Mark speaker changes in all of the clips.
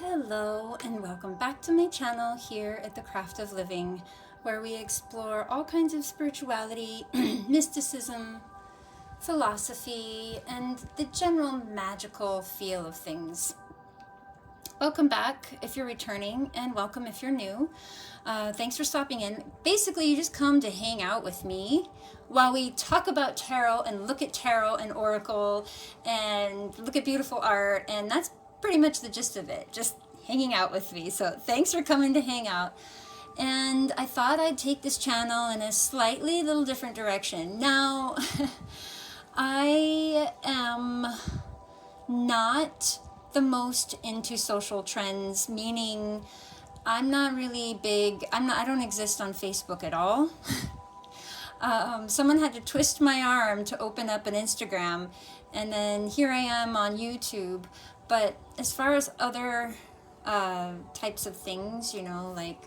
Speaker 1: Hello and welcome back to my channel here at The Craft of Living, where we explore all kinds of spirituality, mysticism, philosophy, and the general magical feel of things. Welcome back if you're returning, and welcome if you're new. Thanks for stopping in. Basically, you just come to hang out with me while we talk about tarot and look at tarot and oracle and look at beautiful art, and that's pretty much the gist of it, just hanging out with me. So thanks for coming to hang out. And I thought I'd take this channel in a slightly little different direction. Now, I am not the most into social trends, meaning I'm not really big, I don't exist on Facebook at all. Someone had to twist my arm to open up an Instagram, and then here I am on YouTube. But as far as other types of things, you know, like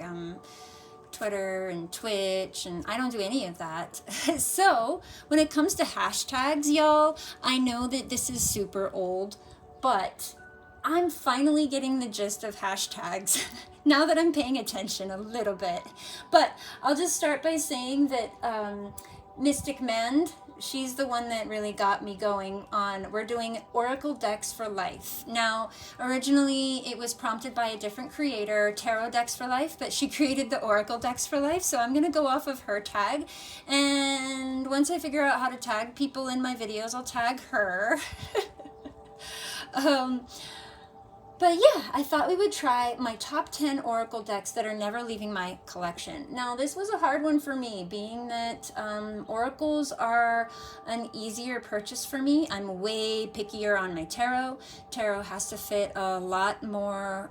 Speaker 1: Twitter and Twitch, and I don't do any of that. So when it comes to hashtags, y'all, I know that this is super old, but I'm finally getting the gist of hashtags now that I'm paying attention a little bit. But I'll just start by saying that MysticMand, she's the one that really got me going on. We're doing Oracle decks for life. Now, originally it was prompted by a different creator, Tarot Decks for Life, but she created the Oracle decks for life. So I'm going to go off of her tag. And once I figure out how to tag people in my videos, I'll tag her. But yeah, I thought we would try my top 10 Oracle decks that are never leaving my collection. Now, this was a hard one for me, being that Oracles are an easier purchase for me. I'm way pickier on my tarot. Tarot has to fit a lot more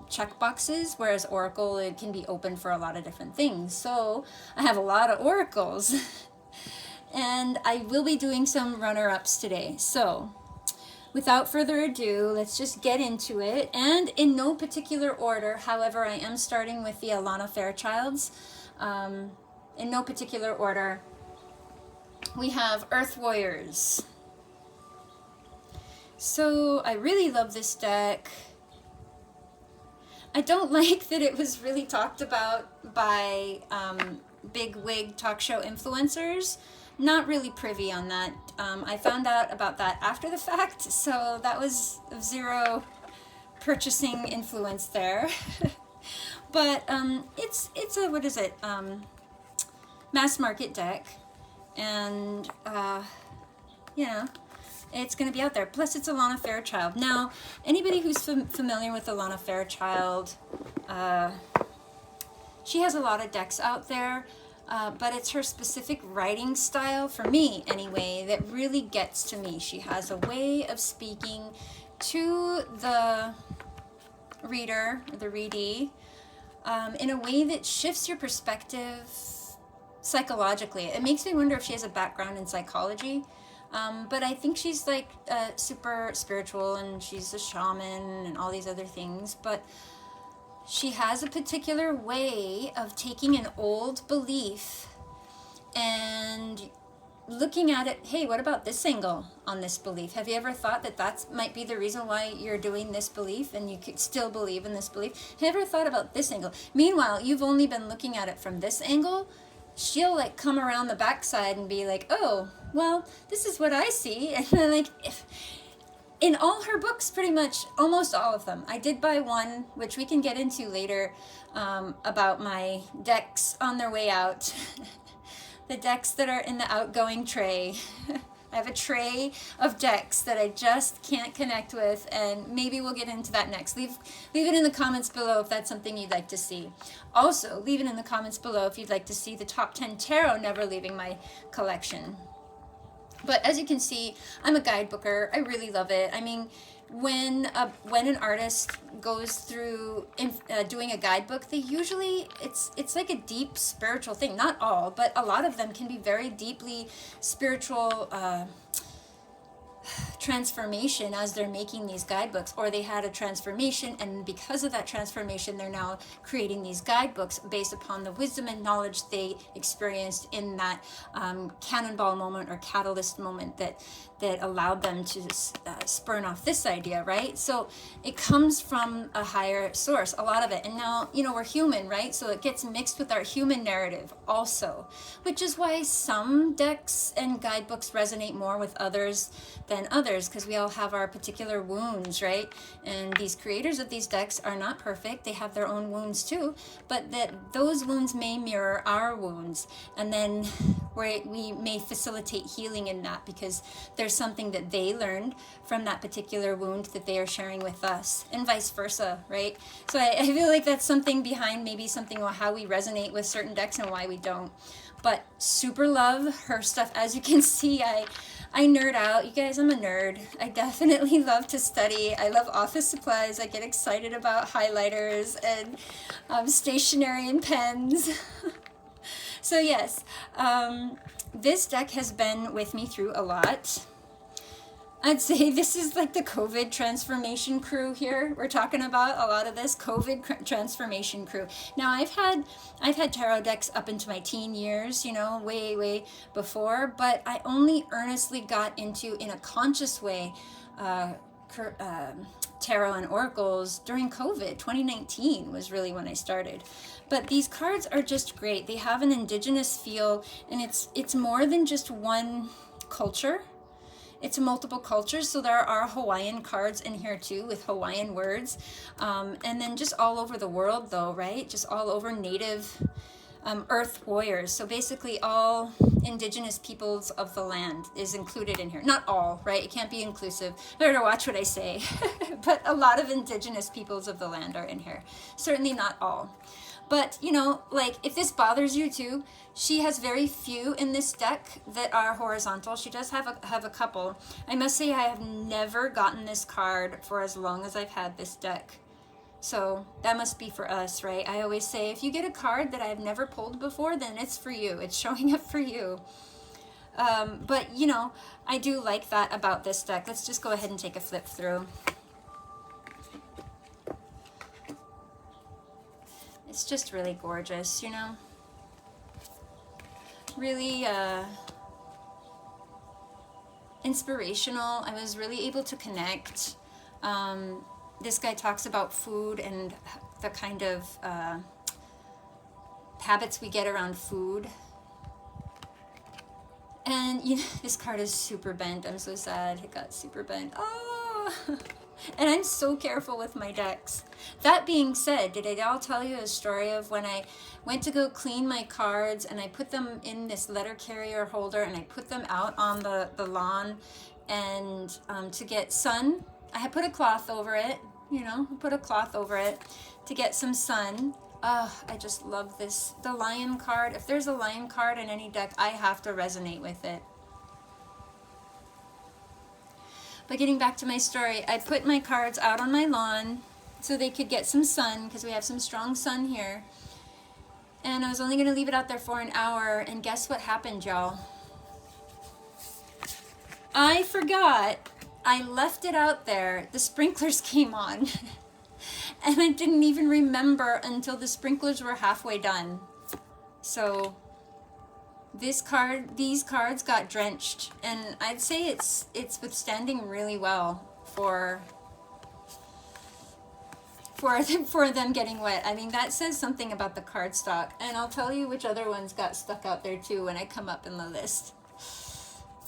Speaker 1: check boxes, whereas Oracle, it can be open for a lot of different things. So I have a lot of Oracles. And I will be doing some runner-ups today. So without further ado, let's just get into it. And in no particular order, however, I am starting with the Alana Fairchilds. In no particular order, we have Earth Warriors. So I really love this deck. I don't like that it was really talked about by big wig talk show influencers. Not really privy on that. I found out about that after the fact, so that was zero purchasing influence there. But it's a, what is it, mass market deck, and you know, it's going to be out there. Plus it's Alana Fairchild. Now, anybody who's familiar with Alana Fairchild, she has a lot of decks out there. But it's her specific writing style, for me anyway, that really gets to me. She has a way of speaking to the reader, the readee, in a way that shifts your perspective psychologically. It makes me wonder if she has a background in psychology. But I think she's like super spiritual, and she's a shaman and all these other things. But she has a particular way of taking an old belief and looking at it. Hey, what about this angle on this belief? Have you ever thought that that might be the reason why you're doing this belief and you could still believe in this belief? Have you ever thought about this angle? Meanwhile, you've only been looking at it from this angle. She'll like come around the backside and be like, oh, well, this is what I see. And then like, in all her books, pretty much, almost all of them. I did buy one, which we can get into later, about my decks on their way out. The decks that are in the outgoing tray. I have a tray of decks that I just can't connect with, and maybe we'll get into that next. Leave it in the comments below if that's something you'd like to see. Also, leave it in the comments below if you'd like to see the top 10 tarot never leaving my collection. But as you can see, I'm a guidebooker. I really love it. I mean, when an artist goes through doing a guidebook, they usually, it's like a deep spiritual thing. Not all, but a lot of them can be very deeply spiritual transformation as they're making these guidebooks, or they had a transformation, and because of that transformation they're now creating these guidebooks based upon the wisdom and knowledge they experienced in that cannonball moment or catalyst moment that that allowed them to spurn off this idea, right? So it comes from a higher source, a lot of it. And now, you know, we're human, right? So it gets mixed with our human narrative also, which is why some decks and guidebooks resonate more with others than others, because we all have our particular wounds, right? And these creators of these decks are not perfect. They have their own wounds too, but that those wounds may mirror our wounds. And then we may facilitate healing in that, because there's something that they learned from that particular wound that they are sharing with us, and vice versa, right? So I feel like that's something behind maybe something about how we resonate with certain decks and why we don't. But super love her stuff. As you can see, I nerd out. You guys, I'm a nerd. I definitely love to study. I love office supplies. I get excited about highlighters and stationery and pens. So yes, this deck has been with me through a lot. I'd say this is like the COVID transformation crew here. We're talking about a lot of this COVID transformation crew. Now I've had tarot decks up into my teen years, you know, way before, but I only earnestly got into, in a conscious way, tarot and oracles during COVID. 2019 was really when I started. But these cards are just great. They have an indigenous feel, and it's more than just one culture. It's multiple cultures, so there are Hawaiian cards in here too with Hawaiian words. And then just all over the world though, right? Just all over native earth warriors. So basically all indigenous peoples of the land is included in here. Not all, right? It can't be inclusive. Better watch what I say. But a lot of indigenous peoples of the land are in here. Certainly not all. But, you know, like, if this bothers you too, she has very few in this deck that are horizontal. She does have a couple. I must say I have never gotten this card for as long as I've had this deck. So that must be for us, right? I always say, if you get a card that I've never pulled before, then it's for you. It's showing up for you. But, you know, I do like that about this deck. Let's just go ahead and take a flip through. It's just really gorgeous, you know? Really inspirational. I was really able to connect. This guy talks about food and the kind of habits we get around food. And, you know, this card is super bent. I'm so sad it got super bent. Oh! And I'm so careful with my decks. That being said, did I all tell you a story of when I went to go clean my cards and I put them in this letter carrier holder and I put them out on the lawn and to get sun? I had put a cloth over it, you know, put a cloth over it to get some sun. Oh, I just love this. The lion card. If there's a lion card in any deck, I have to resonate with it. But getting back to my story, I put my cards out on my lawn so they could get some sun, because we have some strong sun here. And I was only going to leave it out there for an hour, and guess what happened, y'all? I forgot. I left it out there. The sprinklers came on. And I didn't even remember until the sprinklers were halfway done. So these cards got drenched, and I'd say it's withstanding really well for them getting wet. I mean, that says something about the cardstock, and I'll tell you which other ones got stuck out there too when I come up in the list.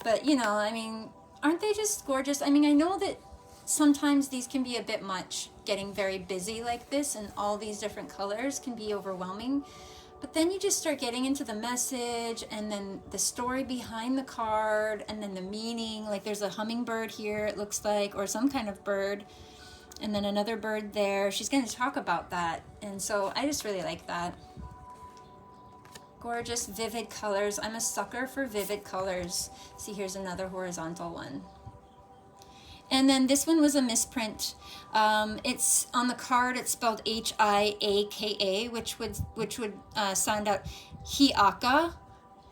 Speaker 1: But, you know, I mean, aren't they just gorgeous? I mean, I know that sometimes these can be a bit much, getting very busy like this, and all these different colors can be overwhelming. But then you just start getting into the message, and then the story behind the card, and then the meaning. Like, there's a hummingbird here, it looks like, or some kind of bird, and then another bird there. She's going to talk about that, and so I just really like that. Gorgeous, vivid colors. I'm a sucker for vivid colors. See, here's another horizontal one. And then this one was a misprint. It's on the card. It's spelled H-I-A-K-A, which would sound out Hiaka.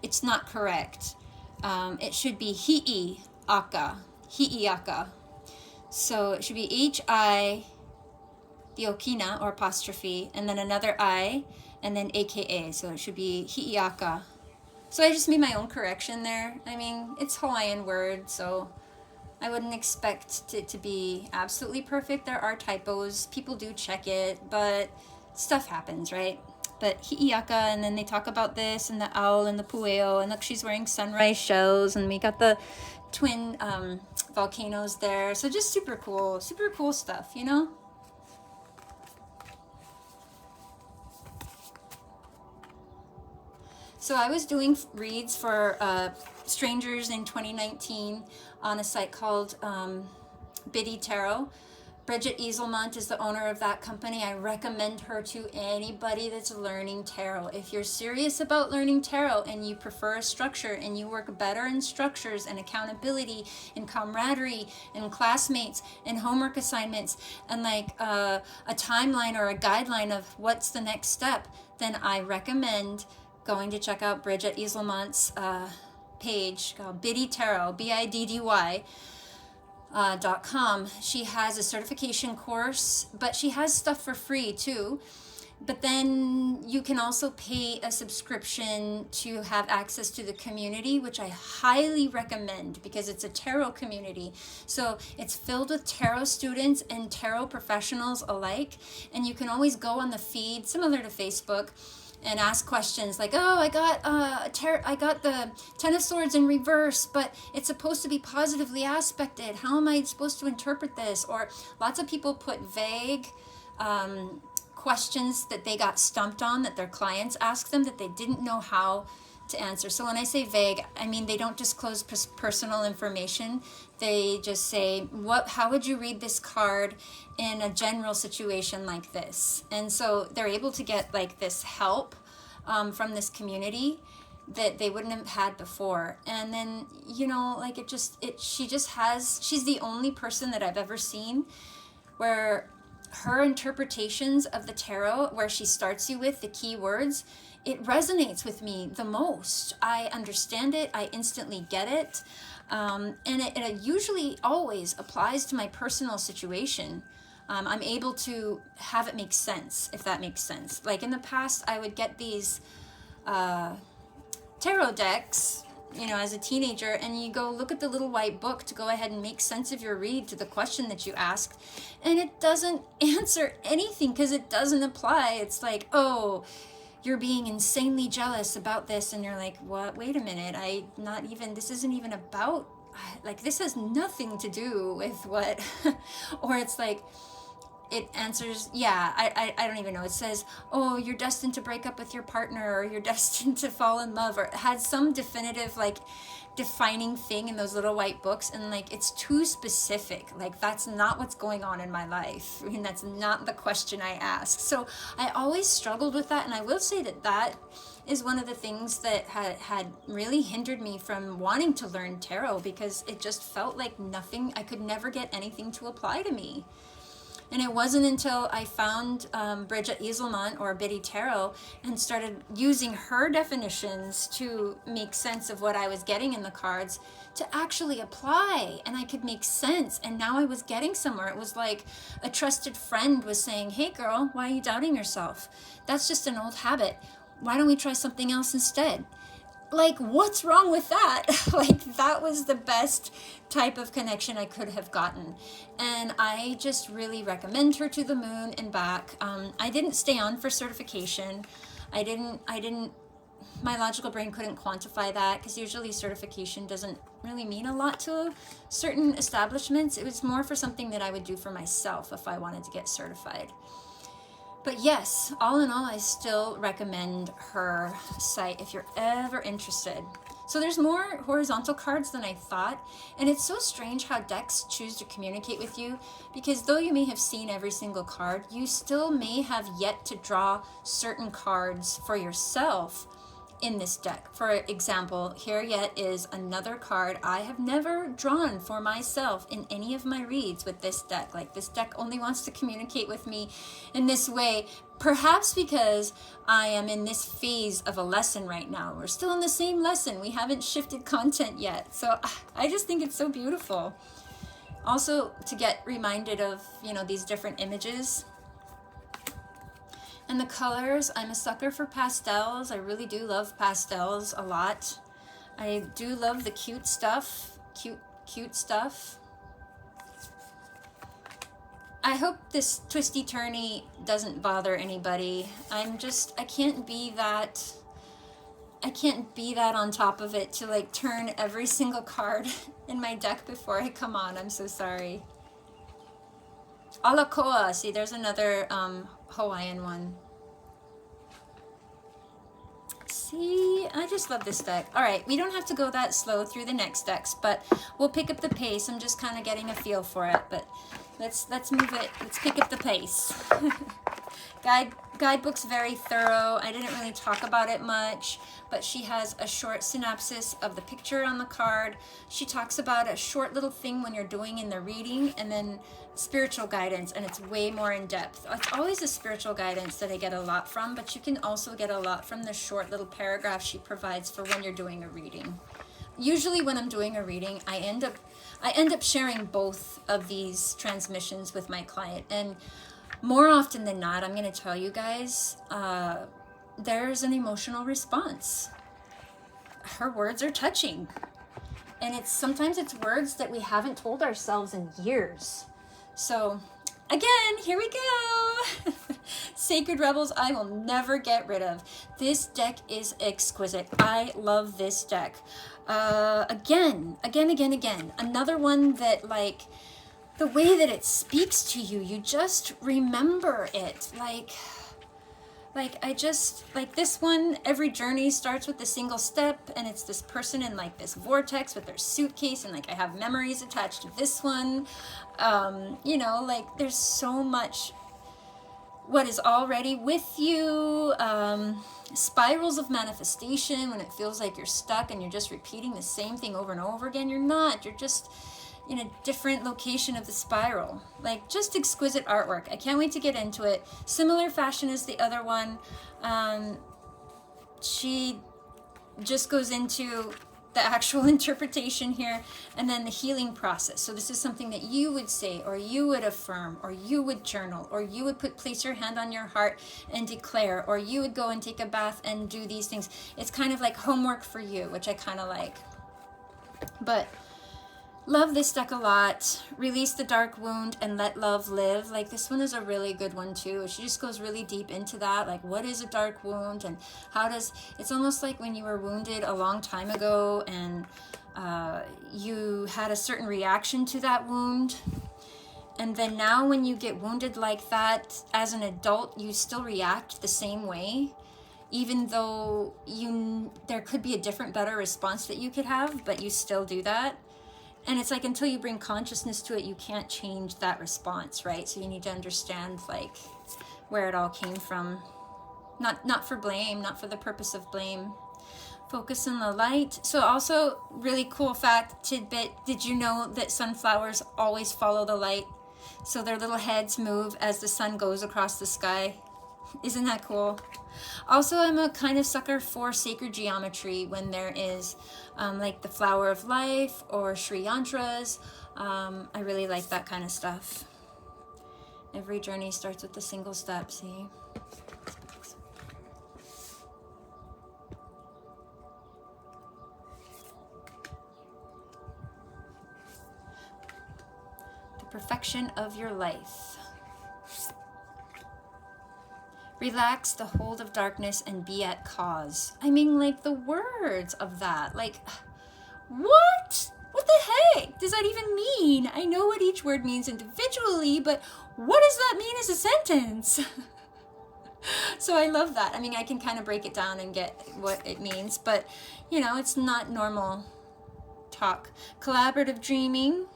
Speaker 1: It's not correct. It should be Hi'iaka. Hi'iaka. So it should be H-I, the Okina or apostrophe, and then another I, and then A-K-A. So it should be Hi'iaka. So I just made my own correction there. I mean, it's Hawaiian word, so I wouldn't expect it to be absolutely perfect. There are typos. People do check it, but stuff happens, right? But Hi'iaka, and then they talk about this, and the owl, and the pueo, and look, she's wearing sunrise shells, and we got the twin volcanoes there. So just super cool stuff, you know? So I was doing reads for strangers in 2019 on a site called Biddy Tarot. Bridget Yisel is the owner of that company. I recommend her to anybody that's learning tarot. If you're serious about learning tarot and you prefer a structure and you work better in structures and accountability and camaraderie and classmates and homework assignments and like a timeline or a guideline of what's the next step, then I recommend going to check out Bridget Yisel page called Biddy Tarot, BIDDY. .com. She has a certification course, but she has stuff for free too. But then you can also pay a subscription to have access to the community, which I highly recommend because it's a tarot community. So it's filled with tarot students and tarot professionals alike. And you can always go on the feed, similar to Facebook, and ask questions like, oh, I got the Ten of Swords in reverse, but it's supposed to be positively aspected. How am I supposed to interpret this? Or lots of people put vague questions that they got stumped on, that their clients asked them, that they didn't know how to answer. So when I say vague, I mean they don't disclose personal information. They just say, how would you read this card in a general situation like this? And so they're able to get like this help from this community that they wouldn't have had before. And then, you know, like she's the only person that I've ever seen where her interpretations of the tarot, where she starts you with the key words, it resonates with me the most. I understand it. I instantly get it. And it usually always applies to my personal situation. I'm able to have it make sense, if that makes sense. Like in the past, I would get these tarot decks, you know, as a teenager, and you go look at the little white book to go ahead and make sense of your read to the question that you asked, and it doesn't answer anything because it doesn't apply. It's like, oh, you're being insanely jealous about this, and you're like, what? Wait a minute, this isn't even about, like, this has nothing to do with what, or it's like, it answers, I don't even know. It says, oh, you're destined to break up with your partner, or you're destined to fall in love, or it had some definitive, like, defining thing in those little white books, and like it's too specific. Like that's not what's going on in my life. I mean, that's not the question I asked. So I always struggled with that, and I will say that is one of the things that had really hindered me from wanting to learn tarot, because it just felt like nothing, I could never get anything to apply to me. And it wasn't until I found Bridget Yisel, or Biddy Tarot, and started using her definitions to make sense of what I was getting in the cards to actually apply, and I could make sense. And now I was getting somewhere. It was like a trusted friend was saying, hey girl, why are you doubting yourself? That's just an old habit. Why don't we try something else instead? Like, what's wrong with that? Like, that was the best type of connection I could have gotten. And I just really recommend her to the moon and back. I didn't stay on for certification. My logical brain couldn't quantify that, because usually certification doesn't really mean a lot to certain establishments. It was more for something that I would do for myself if I wanted to get certified. But yes, all in all, I still recommend her site if you're ever interested. So there's more horizontal cards than I thought, and it's so strange how decks choose to communicate with you, because though you may have seen every single card, you still may have yet to draw certain cards for yourself in this deck. For example, here yet is another card I have never drawn for myself in any of my reads with this deck. Like, this deck only wants to communicate with me in this way, perhaps because I am in this phase of a lesson right now. We're still in the same lesson. We haven't shifted content yet. So I just think it's so beautiful. Also, to get reminded of, you know, these different images. And the colors, I'm a sucker for pastels. I really do love pastels a lot. I do love the cute stuff, cute stuff. I hope this twisty-turny doesn't bother anybody. I can't be that on top of it to like turn every single card in my deck before I come on. I'm so sorry. Alakoa. See, there's another Hawaiian one. See, I just love this deck. All right, we don't have to go that slow through the next decks, but we'll pick up the pace. I'm just kind of getting a feel for it, but let's move it. Let's pick up the pace. Guidebook's very thorough. I didn't really talk about it much, but she has a short synopsis of the picture on the card. She talks about a short little thing when you're doing in the reading, and then spiritual guidance, and it's way more in depth. It's always the spiritual guidance that I get a lot from, but you can also get a lot from the short little paragraph she provides for when you're doing a reading. Usually when I'm doing a reading, I end up sharing both of these transmissions with my client, and more often than not, I'm going to tell you guys, there's an emotional response. Her words are touching, and sometimes it's words that we haven't told ourselves in years. So again, here we go. Sacred Rebels, I will never get rid of. This deck is exquisite. I love this deck. Again. Another one that, like, the way that it speaks to you, you just remember it. Like this one, every journey starts with a single step, and it's this person in like this vortex with their suitcase, and like I have memories attached to this one. You know, like there's so much what is already with you. Spirals of manifestation, when it feels like you're stuck and you're just repeating the same thing over and over again. You're not, you're just in a different location of the spiral. Like, just exquisite artwork. I can't wait to get into it. Similar fashion as the other one. She just goes into the actual interpretation here, and then the healing process. So this is something that you would say, or you would affirm, or you would journal, or you would place your hand on your heart and declare, or you would go and take a bath and do these things. It's kind of like homework for you, which I kind of like. But love this deck a lot. Release the dark wound and let love live. Like, this one is a really good one too. She just goes really deep into that. Like, what is a dark wound, and how does, it's almost like when you were wounded a long time ago and you had a certain reaction to that wound. And then now when you get wounded like that as an adult, you still react the same way, even though there could be a different, better response that you could have, but you still do that. And it's like, until you bring consciousness to it, you can't change that response, right? So you need to understand, like, where it all came from. Not for blame, not for the purpose of blame. Focus on the light. So also, really cool fact, tidbit, did you know that sunflowers always follow the light? So their little heads move as the sun goes across the sky. Isn't that cool? Also, I'm a kind of sucker for sacred geometry when there is like the flower of life or Sri Yantras. I really like that kind of stuff. Every journey starts with a single step, see? The perfection of your life. Relax the hold of darkness and be at cause. I mean, like, the words of that. Like, what? What the heck does that even mean? I know what each word means individually, but what does that mean as a sentence? So I love that. I mean, I can kind of break it down and get what it means, but, you know, it's not normal talk. Collaborative dreaming.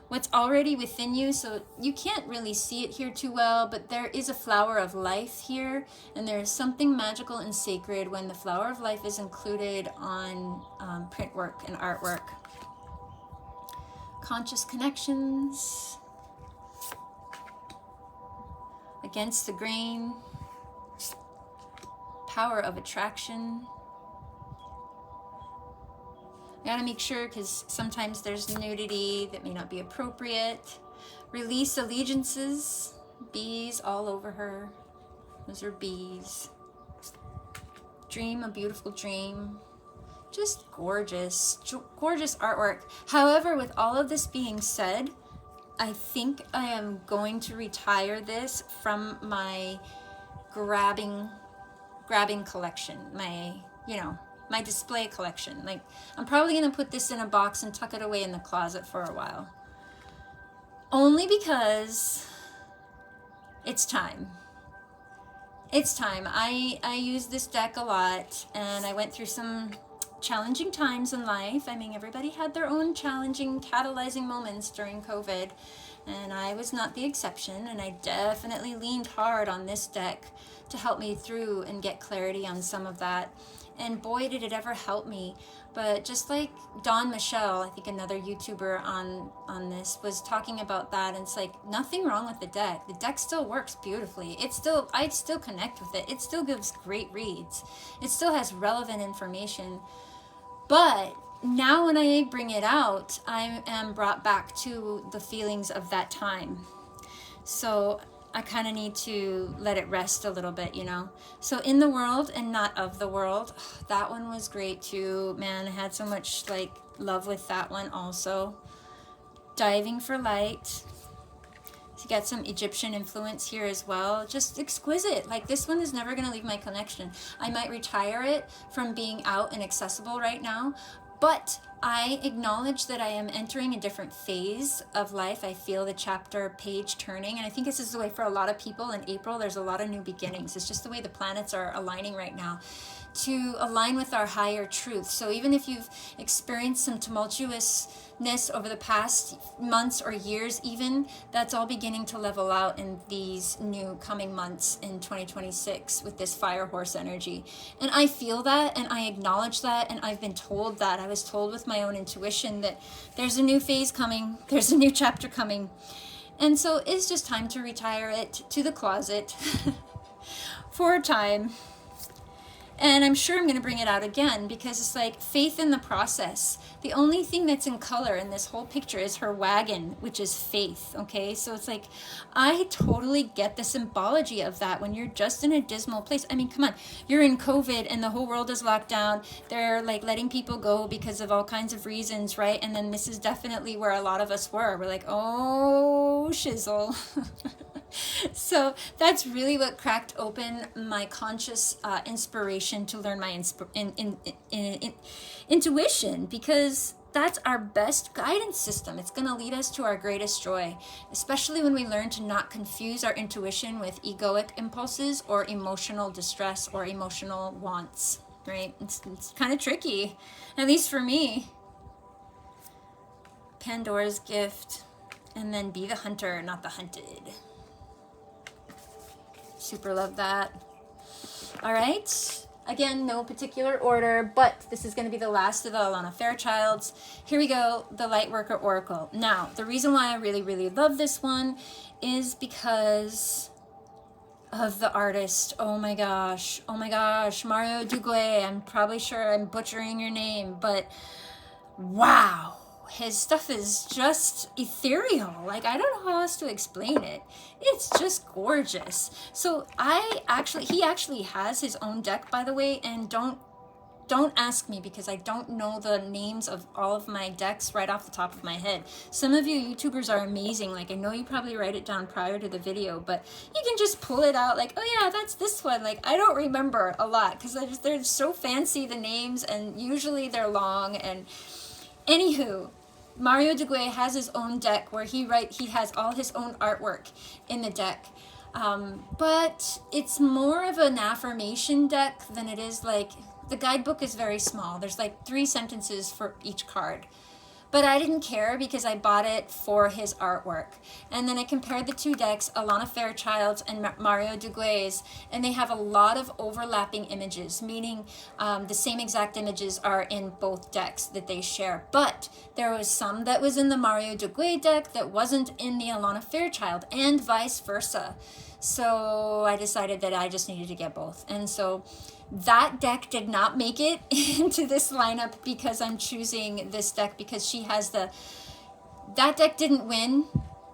Speaker 1: What's already within you, so you can't really see it here too well, but there is a flower of life here, and there is something magical and sacred when the flower of life is included on print work and artwork. Conscious connections. Against the grain. Power of attraction. I gotta make sure, because sometimes there's nudity that may not be appropriate. Release allegiances. Bees all over her. Those are bees. Dream a beautiful dream. Just gorgeous, gorgeous artwork. However, with all of this being said, I think I am going to retire this from my grabbing collection, my, you know, my display collection. Like, I'm probably going to put this in a box and tuck it away in the closet for a while. Only because it's time. It's time. I use this deck a lot, and I went through some challenging times in life. I mean, everybody had their own challenging, catalyzing moments during COVID, and I was not the exception, and I definitely leaned hard on this deck to help me through and get clarity on some of that. And boy, did it ever help me. But just like Michiel, I think another YouTuber on this, was talking about that, and it's like, nothing wrong with the deck. The deck still works beautifully. I still connect with it. It still gives great reads. It still has relevant information. But now when I bring it out, I am brought back to the feelings of that time. So I kind of need to let it rest a little bit, you know. So in the world and not of the world, that one was great too. Man, I had so much like love with that one also. Diving for Light. So you got some Egyptian influence here as well. Just exquisite. Like, this one is never going to leave my collection. I might retire it from being out and accessible right now, but I acknowledge that I am entering a different phase of life. I feel the chapter page turning, and I think this is the way for a lot of people in April. There's a lot of new beginnings. It's just the way the planets are aligning right now to align with our higher truth. So even if you've experienced some tumultuousness over the past months or years even, that's all beginning to level out in these new coming months in 2026 with this fire horse energy. And I feel that, and I acknowledge that, and I've been told that. I was told with my own intuition that there's a new phase coming, there's a new chapter coming. And so it's just time to retire it to the closet for a time. And I'm sure I'm going to bring it out again, because it's like faith in the process. The only thing that's in color in this whole picture is her wagon, which is faith, okay? So it's like, I totally get the symbology of that when you're just in a dismal place. I mean, come on, you're in COVID and the whole world is locked down. They're like letting people go because of all kinds of reasons, right? And then this is definitely where a lot of us were. We're like, oh, shizzle. So that's really what cracked open my conscious inspiration to learn my intuition, because that's our best guidance system. It's going to lead us to our greatest joy, especially when we learn to not confuse our intuition with egoic impulses or emotional distress or emotional wants, right? It's kind of tricky, at least for me. Pandora's gift, and then be the hunter, not the hunted. Super love that. All right. Again, no particular order, but this is going to be the last of the Alana Fairchilds. Here we go, the Lightworker Oracle. Now, the reason why I really, really love this one is because of the artist. Oh my gosh, Mario Duguay. I'm probably sure I'm butchering your name, but wow. His stuff is just ethereal. Like, I don't know how else to explain it. It's just gorgeous. So he actually has his own deck, by the way, and don't ask me, because I don't know the names of all of my decks right off the top of my head. Some of you YouTubers are amazing. Like, I know you probably write it down prior to the video, but you can just pull it out like, oh yeah, that's this one. Like, I don't remember a lot because they're so fancy, the names, and usually they're long. And anywho, Mario Duguay has his own deck where he has all his own artwork in the deck. But it's more of an affirmation deck than it is like, the guidebook is very small. There's like 3 sentences for each card. But I didn't care because I bought it for his artwork. And then I compared the 2 decks, Alana Fairchild's and Mario Duguay's, and they have a lot of overlapping images, meaning the same exact images are in both decks that they share. But there was some that was in the Mario Duguay deck that wasn't in the Alana Fairchild, and vice versa. So I decided that I just needed to get both. And so that deck did not make it into this lineup because I'm choosing this deck because that deck didn't win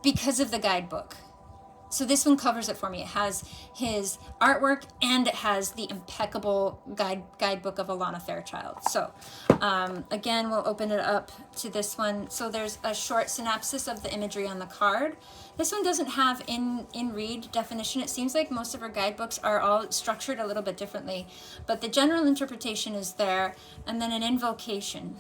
Speaker 1: because of the guidebook. So this one covers it for me. It has his artwork and it has the impeccable guidebook of Alana Fairchild. So again, we'll open it up to this one. So there's a short synopsis of the imagery on the card. This one doesn't have in read definition. It seems like most of her guidebooks are all structured a little bit differently, but the general interpretation is there, and then an invocation.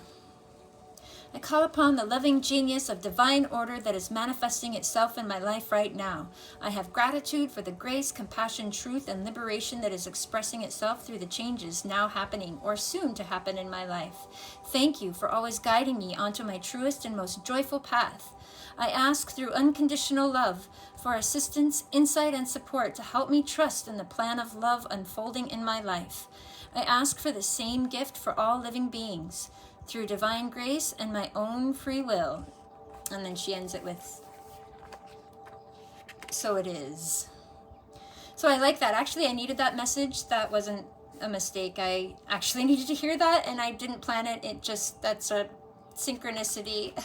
Speaker 1: I call upon the loving genius of divine order that is manifesting itself in my life right now. I have gratitude for the grace, compassion, truth, and liberation that is expressing itself through the changes now happening or soon to happen in my life. Thank you for always guiding me onto my truest and most joyful path. I ask through unconditional love for assistance, insight, and support to help me trust in the plan of love unfolding in my life. I ask for the same gift for all living beings, through divine grace and my own free will. And then she ends it with, so it is. So I like that. Actually, I needed that message. That wasn't a mistake. I actually needed to hear that, and I didn't plan it. It just, that's a synchronicity,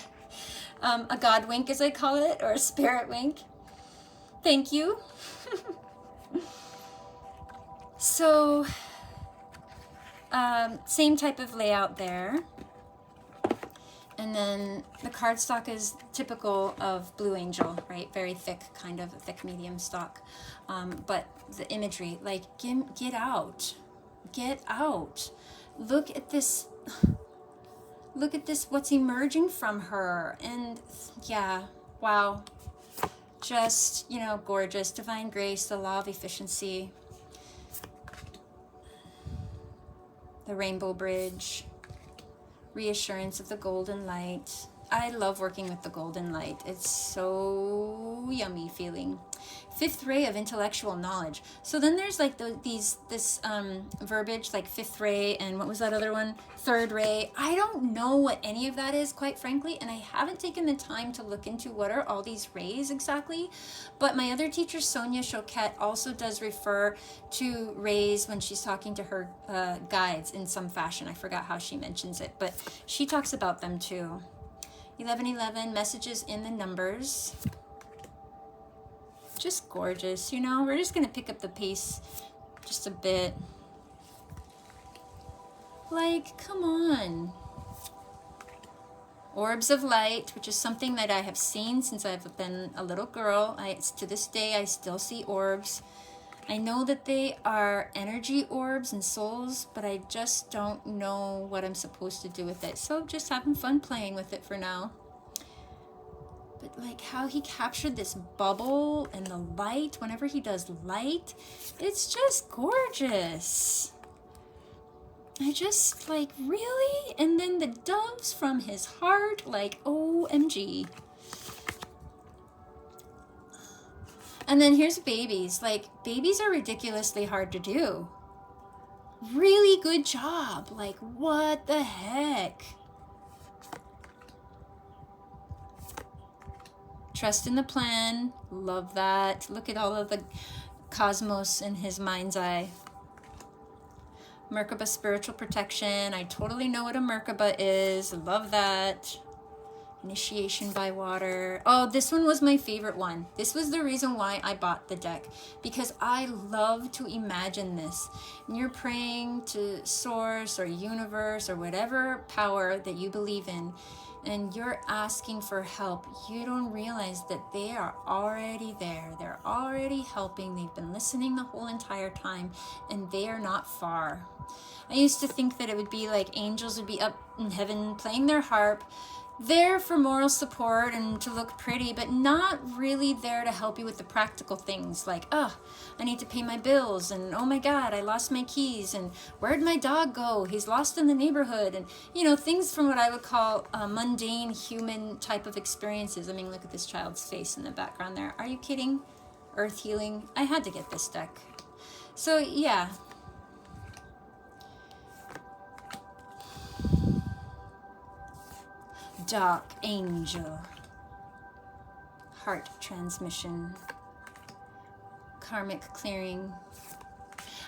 Speaker 1: a God wink, as I call it, or a spirit wink. Thank you. So, same type of layout there. And then the cardstock is typical of Blue Angel, right? Very thick, kind of thick medium stock. But the imagery, like, get out. Get out. Look at this. Look at this, what's emerging from her. And yeah, wow. Just, you know, gorgeous. Divine grace, the law of efficiency. The rainbow bridge. Reassurance of the golden light. I love working with the golden light. It's so yummy feeling. Fifth ray of intellectual knowledge. So then there's like this verbiage like fifth ray, and what was that other one? Third ray. I don't know what any of that is, quite frankly, and I haven't taken the time to look into what are all these rays exactly. But my other teacher, Sonia Choquette, also does refer to rays when she's talking to her guides in some fashion. I forgot how she mentions it, but she talks about them too. 1111, messages in the numbers. Just gorgeous, you know. We're just going to pick up the pace just a bit. Like, come on. Orbs of light, which is something that I have seen since I've been a little girl. To this day, I still see orbs. I know that they are energy orbs and souls, but I just don't know what I'm supposed to do with it. So just having fun playing with it for now. But like how he captured this bubble and the light, whenever he does light, it's just gorgeous. I just like, really? And then the doves from his heart, like, OMG. And then here's babies. Like, babies are ridiculously hard to do. Really good job. Like, what the heck? Trust in the plan. Love that. Look at all of the cosmos in his mind's eye. Merkaba spiritual protection. I totally know what a Merkaba is. Love that. Initiation by water. Oh, this one was my favorite one. This was the reason why I bought the deck, because I love to imagine this. And you're praying to source or universe or whatever power that you believe in, and you're asking for help. You don't realize that they are already there. They're already helping. They've been listening the whole entire time, and they are not far. I used to think that it would be like angels would be up in heaven playing their harp, there for moral support and to look pretty, but not really there to help you with the practical things like, oh, I need to pay my bills, and oh my God, I lost my keys, and where'd my dog go? He's lost in the neighborhood, and you know, things from what I would call mundane human type of experiences. I mean, look at this child's face in the background there. Are you kidding? Earth healing. I had to get this deck. So yeah. Dark Angel, Heart Transmission, Karmic Clearing.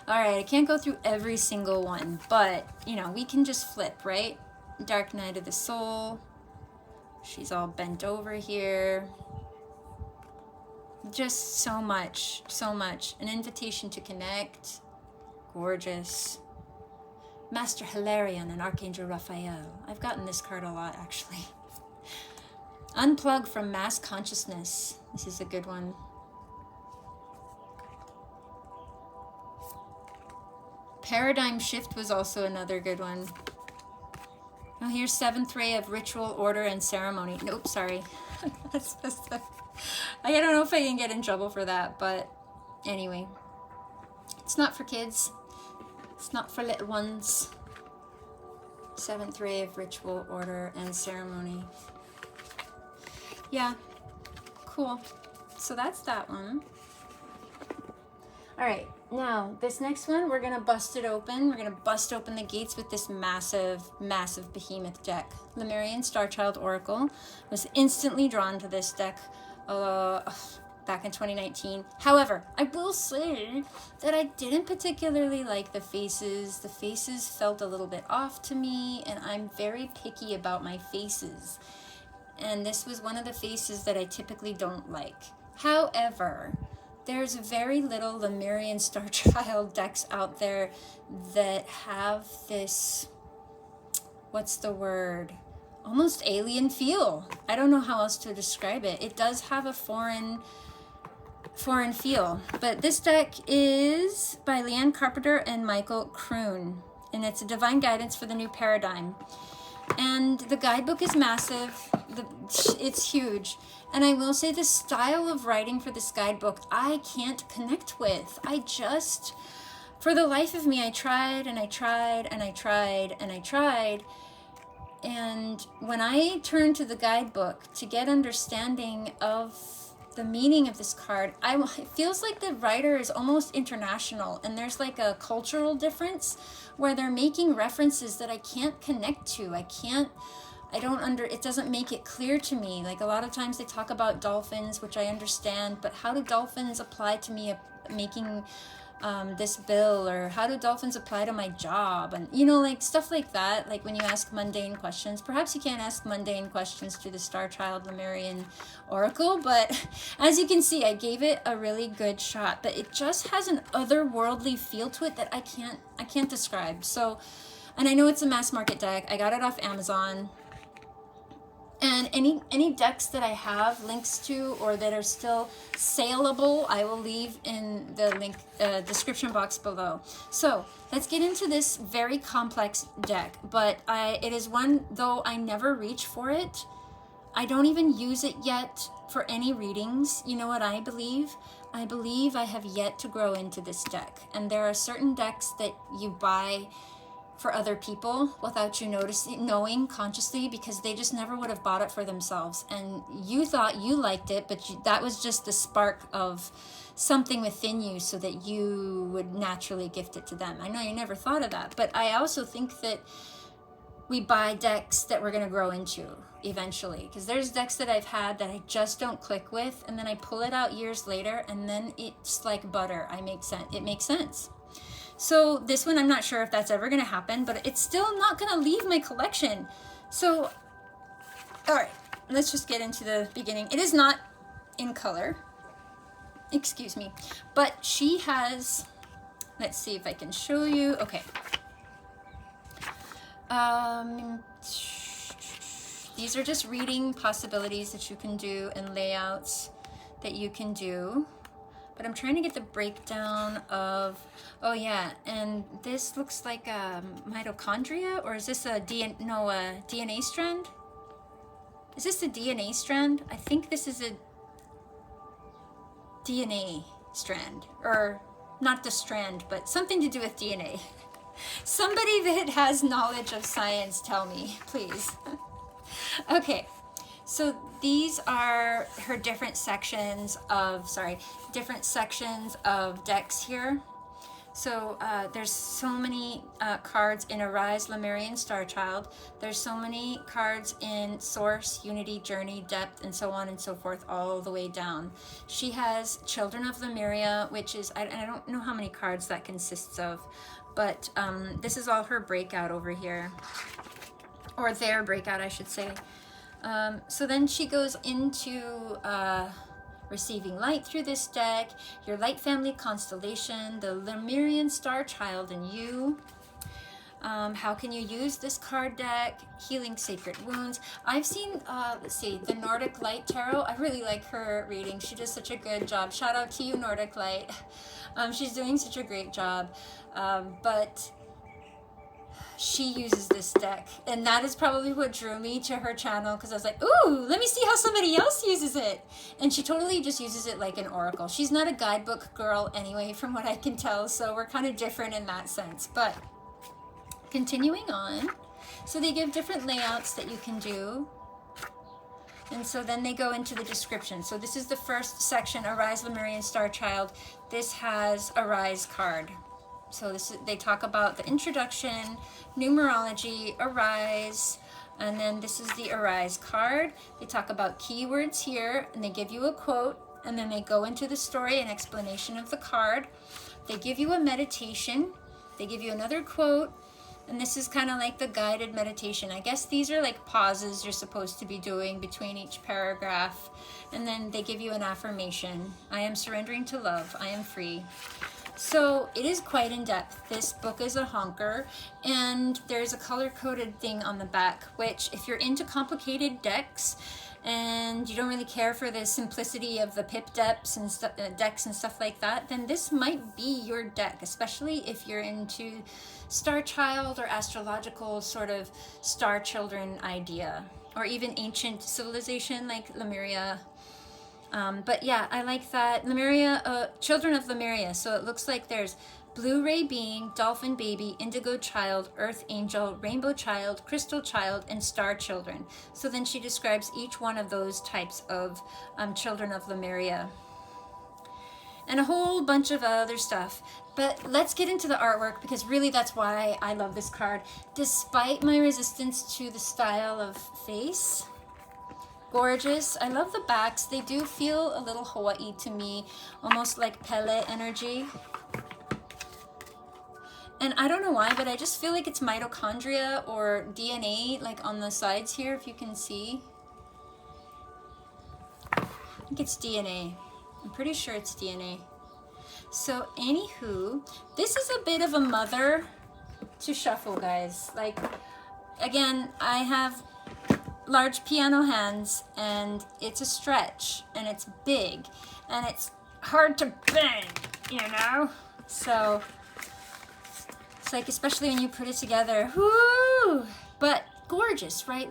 Speaker 1: All right, I can't go through every single one, but, you know, we can just flip, right? Dark Night of the Soul. She's all bent over here. Just so much, so much. An invitation to connect. Gorgeous. Master Hilarion and Archangel Raphael. I've gotten this card a lot, actually. Unplug from mass consciousness. This is a good one. Paradigm shift was also another good one. Oh, here's seventh ray of ritual, order, and ceremony. Nope, sorry. That's I don't know if I can get in trouble for that, but anyway. It's not for kids. It's not for little ones. Seventh ray of ritual, order, and ceremony. Yeah, cool. So that's that one. All right, now this next one, we're gonna bust it open. We're gonna bust open the gates with this massive, massive behemoth deck. Lemurian Starchild Oracle. Was instantly drawn to this deck back in 2019. However, I will say that I didn't particularly like the faces. The faces felt a little bit off to me, and I'm very picky about my faces. And this was one of the faces that I typically don't like. However, there's very little Lemurian Starchild decks out there that have this, what's the word? Almost alien feel. I don't know how else to describe it. It does have a foreign feel. But this deck is by Leanne, Carpenter, and Michiel Kroon. And it's a divine guidance for the new paradigm. And the guidebook is massive. It's huge. And I will say the style of writing for this guidebook, I can't connect with. For the life of me, I tried and I tried and I tried and I tried. And when I turned to the guidebook to get understanding of the meaning of this card, it feels like the writer is almost international, and there's like a cultural difference where they're making references that I can't connect to. It doesn't make it clear to me. Like a lot of times they talk about dolphins, which I understand, but how do dolphins apply to me making this bill, or how do dolphins apply to my job, and like stuff like that. Like when you ask mundane questions, perhaps you can't ask mundane questions to the Starchild Lemurian Oracle, but as you can see, I gave it a really good shot, but it just has an otherworldly feel to it that I can't describe. So, and I know it's a mass market deck. I got it off Amazon. And any decks that I have links to or that are still saleable, I will leave in the link description box below. So let's get into this very complex deck. But it is one, though I never reach for it, I don't even use it yet for any readings. You know what I believe? I believe I have yet to grow into this deck. And there are certain decks that you buy for other people without you knowing consciously, because they just never would have bought it for themselves, and you thought you liked it, but that was just the spark of something within you so that you would naturally gift it to them. I know you never thought of that, but I also think that we buy decks that we're going to grow into eventually, because there's decks that I've had that I just don't click with, and then I pull it out years later, and then it's like butter. It makes sense. So this one, I'm not sure if that's ever going to happen, but it's still not going to leave my collection. So, all right, let's just get into the beginning. It is not in color, excuse me, but she has, let's see if I can show you. Okay. These are just reading possibilities that you can do and layouts that you can do. But I'm trying to get the breakdown of, oh yeah, and this looks like a mitochondria, or is this a DNA strand? Is this a DNA strand? I think this is a DNA strand, or not the strand, but something to do with DNA. Somebody that has knowledge of science, tell me, please. Okay. So these are her different sections of decks here. So there's so many cards in Arise, Lemurian, Starchild. There's so many cards in Source, Unity, Journey, Depth, and so on and so forth, all the way down. She has Children of Lemuria, which is, I don't know how many cards that consists of, but this is all her breakout over here. Or their breakout, I should say. So then she goes into receiving light through this deck, your light family constellation, the Lemurian Starchild and you. How can you use this card deck? Healing sacred wounds. I've seen, let's see, the Nordic Light Tarot. I really like her reading. She does such a good job. Shout out to you, Nordic Light. She's doing such a great job. But she uses this deck. And that is probably what drew me to her channel, because I was like, ooh, let me see how somebody else uses it. And she totally just uses it like an oracle. She's not a guidebook girl anyway, from what I can tell. So we're kind of different in that sense. But continuing on, so they give different layouts that you can do, and so then they go into the description. So this is the first section, Arise Lemurian Starchild. This has Arise card. So this is, they talk about the introduction, numerology, Arise, and then this is the Arise card. They talk about keywords here, and they give you a quote, and then they go into the story and explanation of the card. They give you a meditation, they give you another quote, and this is kind of like the guided meditation. I guess these are like pauses you're supposed to be doing between each paragraph. And then they give you an affirmation. I am surrendering to love. I am free. So it is quite in depth. This book is a honker. And there's a color-coded thing on the back, which if you're into complicated decks and you don't really care for the simplicity of the pip decks and stuff like that, then this might be your deck, especially if you're into Starchild or astrological sort of star children idea, or even ancient civilization like Lemuria. But yeah, I like that. Lemuria, children of Lemuria. So it looks like there's Blue Ray Being, Dolphin Baby, Indigo Child, Earth Angel, Rainbow Child, Crystal Child, and Star Children. So then she describes each one of those types of children of Lemuria. And a whole bunch of other stuff. But let's get into the artwork, because really that's why I love this card. Despite my resistance to the style of face, gorgeous. I love the backs. They do feel a little Hawaii to me, almost like Pele energy. And I don't know why, but I just feel like it's mitochondria or DNA, like on the sides here, if you can see. I think it's DNA. I'm pretty sure it's DNA. So anywho, this is a bit of a mother to shuffle, guys. Like, again, I have large piano hands, and it's a stretch, and it's big, and it's hard to bang, you know? So it's like, especially when you put it together, whoo! But gorgeous, right?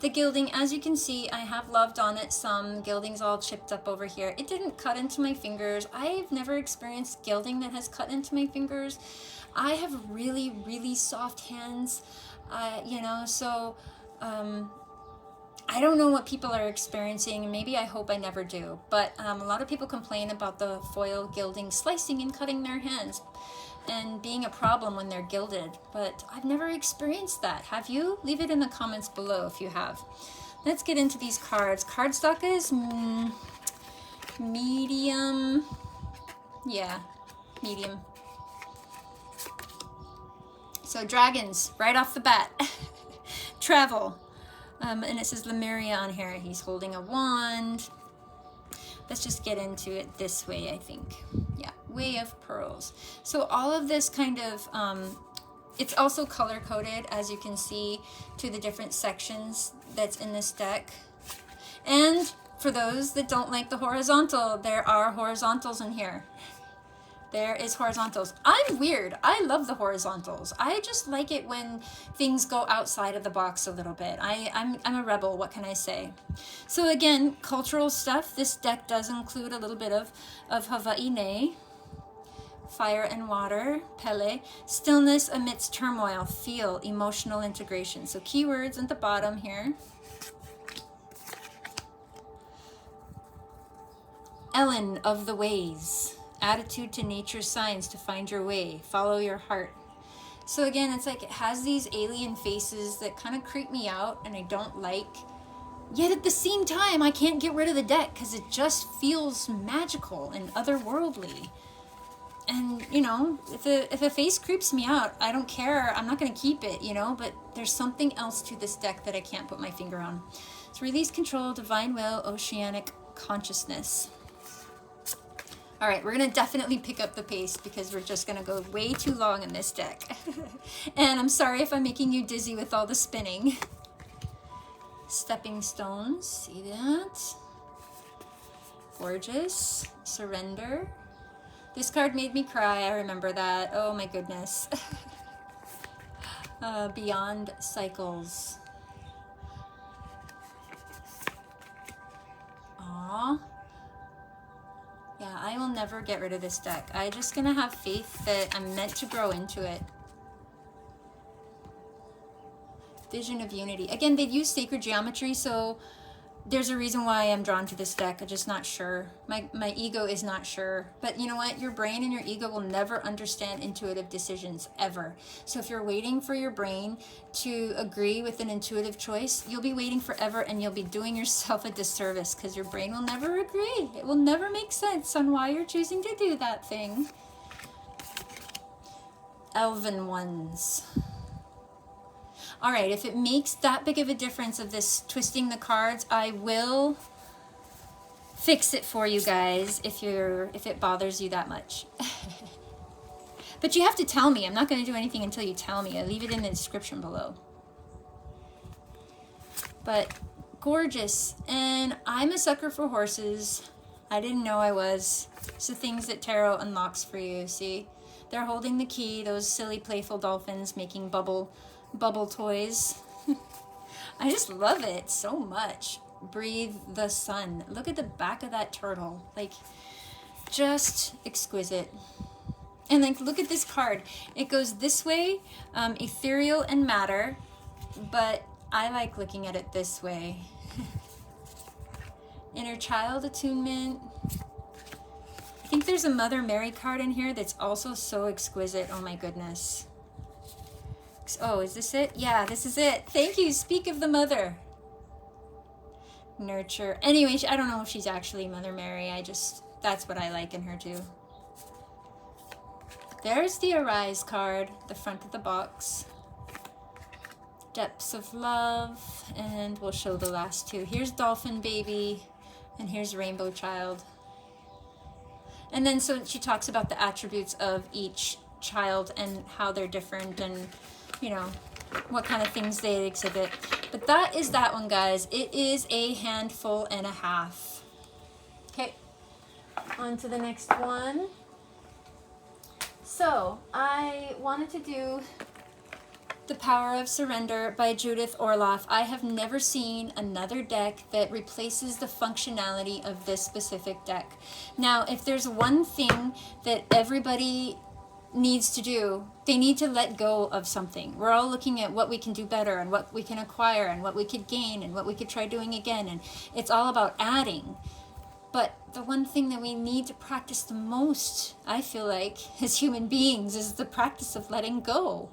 Speaker 1: The gilding, as you can see, I have loved on it some. Gilding's all chipped up over here. It didn't cut into my fingers. I've never experienced gilding that has cut into my fingers. I have really, really soft hands, you know, so I don't know what people are experiencing, and maybe I hope I never do. But a lot of people complain about the foil gilding slicing and cutting their hands and being a problem when they're gilded, but I've never experienced that. Have you? Leave it in the comments below if you have. Let's get into these cards. Cardstock is medium. Yeah, medium. So dragons, right off the bat. Travel. And it says Lemuria on here. He's holding a wand. Let's just get into it this way, I think. Yeah, Way of Pearls. So all of this kind of, it's also color-coded, as you can see, to the different sections that's in this deck. And for those that don't like the horizontal, there are horizontals in here. There is horizontals. I'm weird. I love the horizontals. I just like it when things go outside of the box a little bit. I'm a rebel. What can I say? So again, cultural stuff. This deck does include a little bit of Hawaii, fire and water, Pele, stillness amidst turmoil, feel, emotional integration. So keywords at the bottom here. Ellen of the ways. Attitude to nature's signs to find your way. Follow your heart. So again, it's like it has these alien faces that kind of creep me out and I don't like. Yet at the same time, I can't get rid of the deck because it just feels magical and otherworldly. And, you know, if a face creeps me out, I don't care. I'm not going to keep it, you know, but there's something else to this deck that I can't put my finger on. So release control, divine will, oceanic consciousness. All right, we're gonna definitely pick up the pace because we're just gonna go way too long in this deck. And I'm sorry if I'm making you dizzy with all the spinning. Stepping stones, see that? Gorgeous. Surrender. This card made me cry, I remember that. Oh my goodness. Beyond cycles. Aww. Yeah, I will never get rid of this deck. I'm just gonna have faith that I'm meant to grow into it. Vision of Unity. Again, they use sacred geometry, so there's a reason why I'm drawn to this deck. I'm just not sure. My ego is not sure. But you know what? Your brain and your ego will never understand intuitive decisions, ever. So if you're waiting for your brain to agree with an intuitive choice, you'll be waiting forever and you'll be doing yourself a disservice because your brain will never agree. It will never make sense on why you're choosing to do that thing. Elven ones. All right, if it makes that big of a difference of this twisting the cards, I will fix it for you guys if it bothers you that much. But you have to tell me. I'm not going to do anything until you tell me. I leave it in the description below. But gorgeous. And I'm a sucker for horses. I didn't know I was. It's the things that tarot unlocks for you, see? They're holding the key, those silly playful dolphins making bubble toys. I just love it so much. Breathe the sun. Look at the back of that turtle. Like, just exquisite. And like, look at this card. It goes this way, ethereal and matter, but I like looking at it this way. Inner child attunement. I think there's a Mother Mary card in here that's also so exquisite. Oh my goodness. Oh, is this it? Yeah, this is it. Thank you. Speak of the mother. Nurture. Anyway, I don't know if she's actually Mother Mary. That's what I like in her too. There's the Arise card, the front of the box. Depths of Love, and we'll show the last two. Here's Dolphin Baby, and here's Rainbow Child. And then so she talks about the attributes of each child and how they're different and, you know, what kind of things they exhibit. But that is that one, guys. It is a handful and a half. Okay, on to the next one. So I wanted to do The Power of Surrender by Judith Orloff. I have never seen another deck that replaces the functionality of this specific deck. Now, if there's one thing that everybody needs to do, they need to let go of something. We're all looking at what we can do better and what we can acquire and what we could gain and what we could try doing again, and it's all about adding. But the one thing that we need to practice the most, I feel like, as human beings, is the practice of letting go.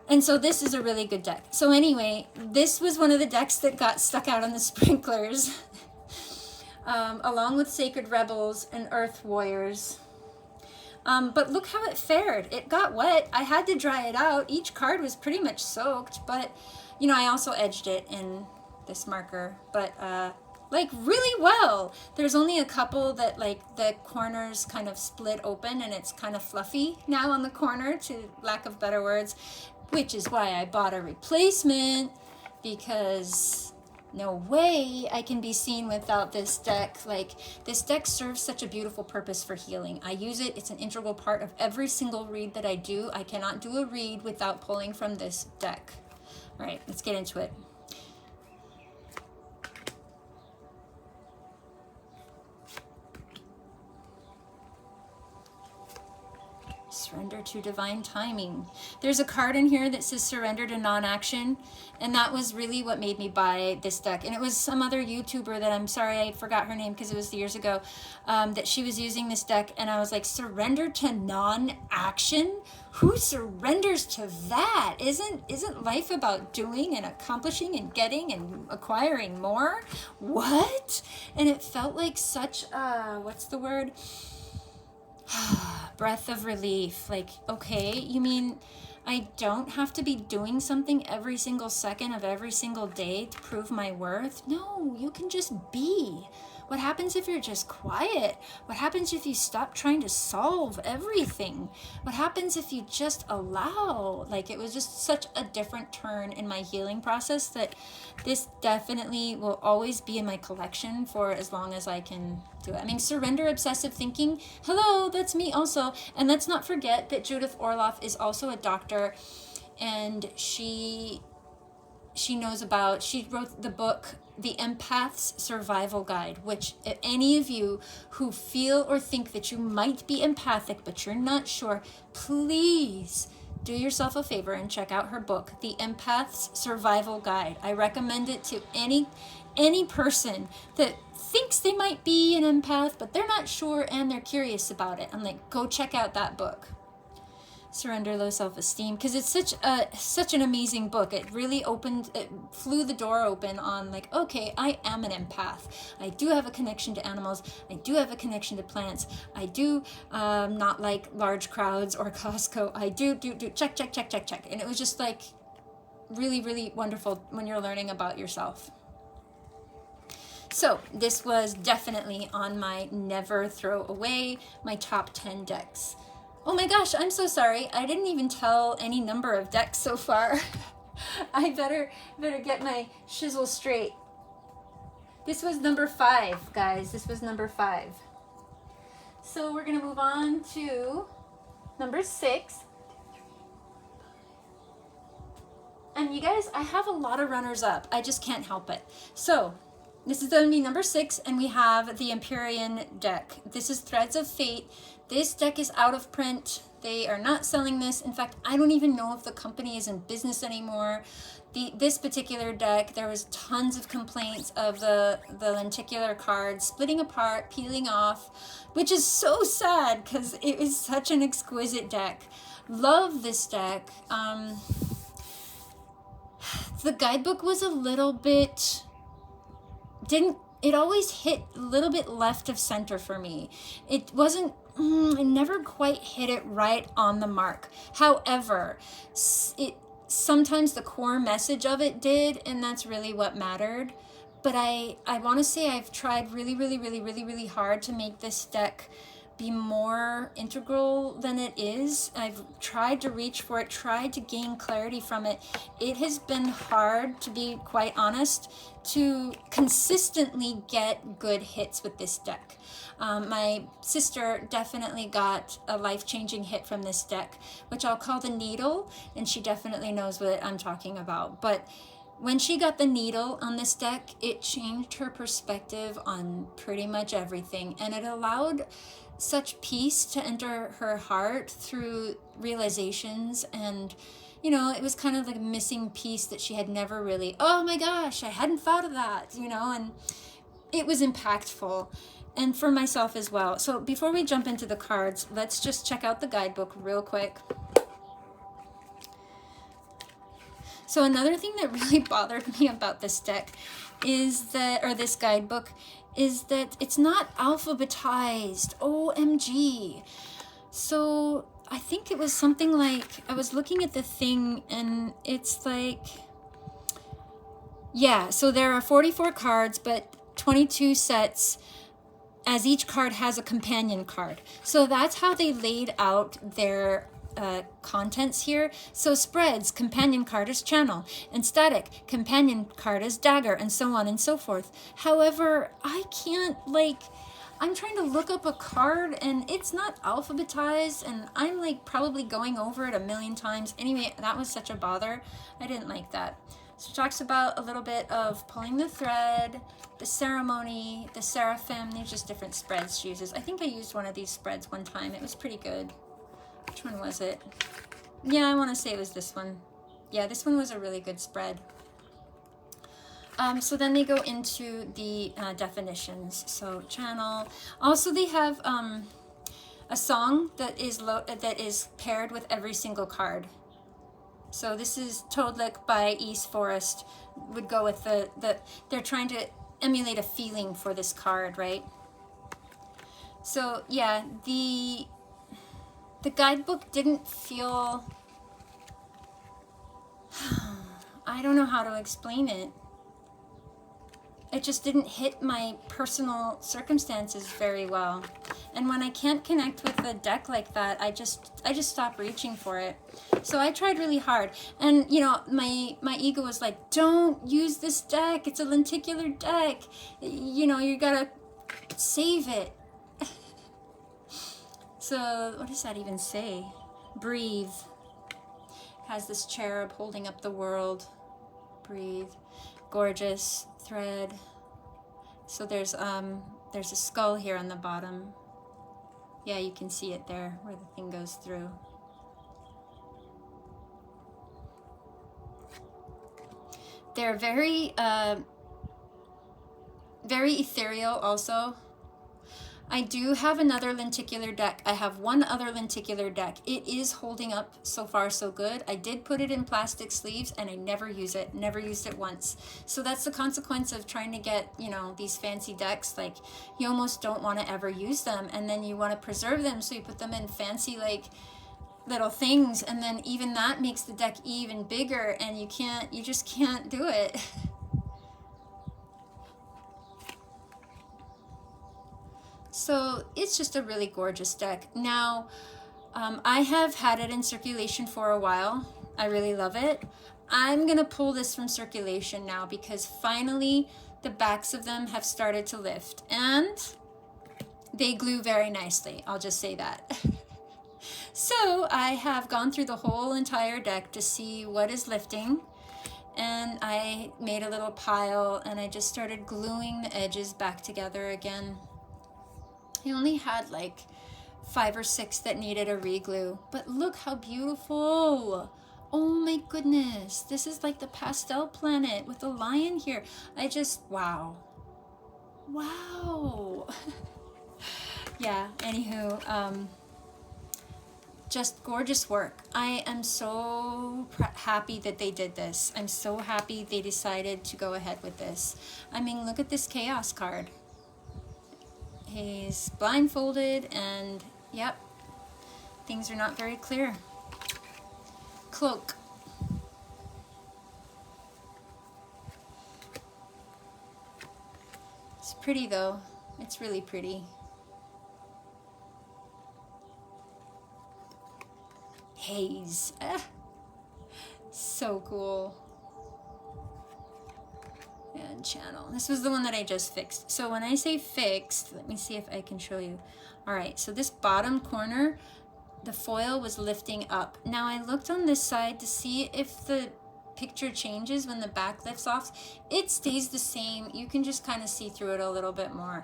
Speaker 1: And so this is a really good deck. So anyway, this was one of the decks that got stuck out on the sprinklers, along with Sacred Rebels and Earth Warriors. But look how it fared. It got wet. I had to dry it out. Each card was pretty much soaked, but, you know, I also edged it in this marker. But, like, really well. There's only a couple that, like, the corners kind of split open and it's kind of fluffy now on the corner, to lack of better words, which is why I bought a replacement, because no way I can be seen without this deck. Like, this deck serves such a beautiful purpose for healing. I use it. It's an integral part of every single read that I do. I cannot do a read without pulling from this deck. All right, let's get into it. Surrender to divine timing. There's a card in here that says surrender to non-action, and that was really what made me buy this deck. And it was some other YouTuber that, I'm sorry I forgot her name because it was years ago, that she was using this deck, and I was like, surrender to non-action? Who surrenders to that? Isn't life about doing and accomplishing and getting and acquiring more? What? And it felt like such what's the word? Breath of relief. Like, okay, you mean I don't have to be doing something every single second of every single day to prove my worth? No, you can just be. What happens if you're just quiet? What happens if you stop trying to solve everything? What happens if you just allow? Like, it was just such a different turn in my healing process that this definitely will always be in my collection for as long as I can do it. I mean, surrender obsessive thinking. Hello, that's me also. And let's not forget that Judith Orloff is also a doctor, and she knows about, she wrote the book The Empath's Survival Guide, which if any of you who feel or think that you might be empathic but you're not sure, please do yourself a favor and check out her book, The Empath's Survival Guide. I recommend it to any person that thinks they might be an empath but they're not sure and they're curious about it. I'm like, go check out that book. Surrender Low Self-Esteem, because it's such an amazing book. It really flew the door open on, like, okay, I am an empath. I do have a connection to animals. I do have a connection to plants. I do not like large crowds or Costco. I do check. And it was just like really, really wonderful when you're learning about yourself. So this was definitely on my never throw away, my top 10 decks. Oh my gosh, I'm so sorry. I didn't even tell any number of decks so far. I better get my shizzle straight. This was number 5, guys. This was number 5. So we're going to move on to number 6. And you guys, I have a lot of runners up. I just can't help it. So this is going to be number 6, and we have the Empyrean deck. This is Threads of Fate. This deck is out of print. They are not selling this. In fact, I don't even know if the company is in business anymore. This particular deck, there was tons of complaints of the lenticular cards splitting apart, peeling off, which is so sad because it is such an exquisite deck. Love this deck. The guidebook was a little bit... It always hit a little bit left of center for me. It wasn't... I never quite hit it right on the mark. However, sometimes the core message of it did, and that's really what mattered. But I want to say I've tried really hard to make this deck be more integral than it is. I've tried to reach for it, tried to gain clarity from it. It has been hard, to be quite honest, to consistently get good hits with this deck. My sister definitely got a life-changing hit from this deck, which I'll call the Needle, and she definitely knows what I'm talking about. But when she got the Needle on this deck, it changed her perspective on pretty much everything, and it allowed such peace to enter her heart through realizations. And you know, it was kind of like a missing piece that she had never really, oh my gosh, I hadn't thought of that, you know, and it was impactful. And for myself as well. So before we jump into the cards, let's just check out the guidebook real quick. So another thing that really bothered me about this deck is that, or this guidebook, is that it's not alphabetized. OMG. So I think it was something like, I was looking at the thing and it's like, yeah, so there are 44 cards, but 22 sets, as each card has a companion card. So that's how they laid out their contents here. So spreads, companion card is channel, and static, companion card is dagger, and so on and so forth. However, I can't, like, I'm trying to look up a card and it's not alphabetized, and I'm like probably going over it a million times. Anyway, that was such a bother. I didn't like that. So it talks about a little bit of pulling the thread, the ceremony, the seraphim. There's just different spreads she uses. I think I used one of these spreads one time. It was pretty good. Which one was it? Yeah, I want to say it was this one. Yeah, this one was a really good spread. So then they go into the definitions. So channel. Also, they have a song that is paired with every single card. So this is Toadlick by East Forest. Would go with they're trying to emulate a feeling for this card, right? So yeah, the guidebook didn't feel, I don't know how to explain it. it just didn't hit my personal circumstances very well. And when I can't connect with a deck like that, I just stop reaching for it. So I tried really hard. And, you know, my ego was like, don't use this deck. It's a lenticular deck. You know, you gotta save it. So what does that even say? Breathe. Has this cherub holding up the world. Breathe. Gorgeous thread. So there's a skull here on the bottom. Yeah, you can see it there where the thing goes through. They're very very ethereal also. I do have another lenticular deck. I have one other lenticular deck. It is holding up so far so good. I did put it in plastic sleeves and I never use it. Never used it once. So that's the consequence of trying to get, you know, these fancy decks. Like, you almost don't want to ever use them, and then you want to preserve them, so you put them in fancy, like, little things, and then even that makes the deck even bigger, and you just can't do it. So it's just a really gorgeous deck. Now, I have had it in circulation for a while. I really love it. I'm going to pull this from circulation now because finally the backs of them have started to lift. And they glue very nicely. I'll just say that. So I have gone through the whole entire deck to see what is lifting. And I made a little pile and I just started gluing the edges back together again. I only had like 5 or 6 that needed a re-glue, but look how beautiful. Oh my goodness, this is like the pastel planet with the lion here. Wow. Yeah, anywho, just gorgeous work. I am so happy that they did this. I'm so happy they decided to go ahead with this. I mean, look at this chaos card. He's blindfolded and, yep, things are not very clear. Cloak. It's pretty though. It's really pretty. Haze. So cool. And channel. This was the one that I just fixed. So when I say fixed, let me see if I can show you. All right, so this bottom corner, the foil was lifting up. Now I looked on this side to see if the picture changes when the back lifts off. It stays the same. You can just kind of see through it a little bit more.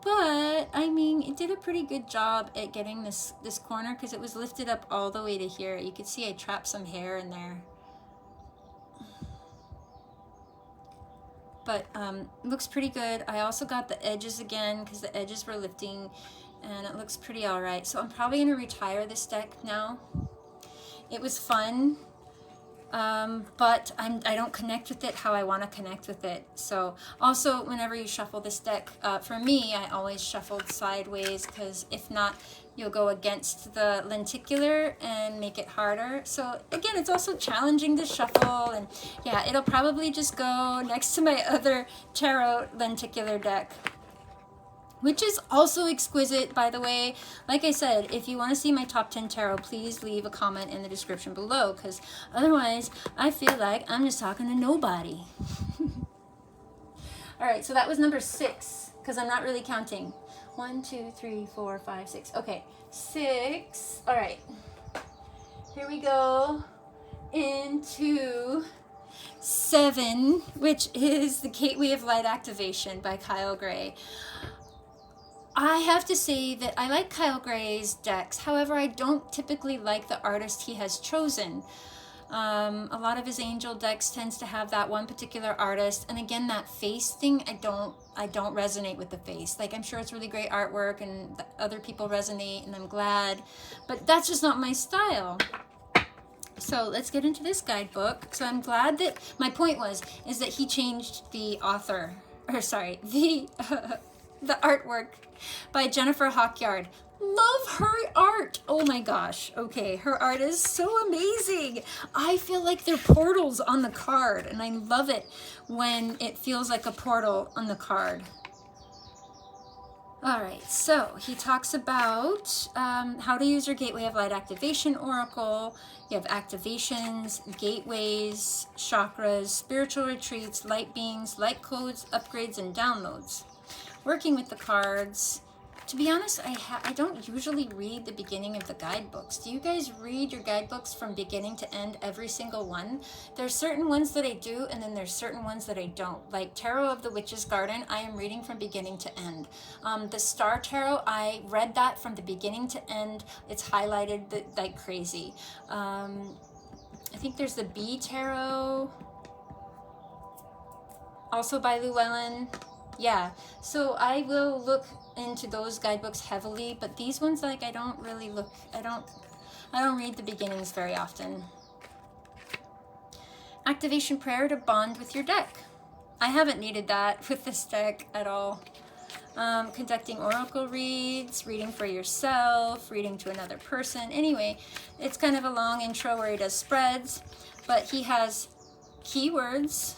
Speaker 1: But I mean, it did a pretty good job at getting this corner because it was lifted up all the way to here. You could see I trapped some hair in there. But it looks pretty good. I also got the edges again because the edges were lifting and it looks pretty all right. So I'm probably going to retire this deck now. It was fun, but I don't connect with it how I want to connect with it. So also whenever you shuffle this deck, for me, I always shuffled sideways because if not, you'll go against the lenticular and make it harder. So again, it's also challenging to shuffle, and yeah, it'll probably just go next to my other tarot lenticular deck, which is also exquisite, by the way. Like I said, if you want to see my top 10 tarot, please leave a comment in the description below, because otherwise I feel like I'm just talking to nobody. All right, so that was number 6, because I'm not really counting. 1, 2, 3, 4, 5, 6. Okay, 6. All right, here we go into 7, which is The Gateway of Light Activation by Kyle Gray. I have to say that I like Kyle Gray's decks. However, I don't typically like the artist he has chosen. A lot of his angel decks tends to have that one particular artist, and again, that face thing, I don't resonate with the face. Like, I'm sure it's really great artwork and other people resonate, and I'm glad, but that's just not my style. So let's get into this guidebook. So I'm glad that my point is that he changed the author, or sorry, the artwork by Jennifer Hawkyard. Love her art. Oh my gosh. Okay, her art is so amazing. I feel like they're portals on the card, and I love it when it feels like a portal on the card. All right, so he talks about how to use your Gateway of Light Activation Oracle. You have activations, gateways, chakras, spiritual retreats, light beings, light codes, upgrades, and downloads. Working with the cards. To be honest, I don't usually read the beginning of the guidebooks. Do you guys read your guidebooks from beginning to end, every single one? There's certain ones that I do, and then there's certain ones that I don't. Like Tarot of the Witch's Garden, I am reading from beginning to end. The Star Tarot, I read that from the beginning to end. It's highlighted like crazy. I think there's the Bee Tarot, also by Llewellyn. Yeah, so I will look into those guidebooks heavily, but these ones, like, I don't really look, I don't read the beginnings very often. Activation prayer to bond with your deck. I haven't needed that with this deck at all. Conducting oracle reads, reading for yourself, reading to another person. Anyway, it's kind of a long intro where he does spreads, but he has keywords.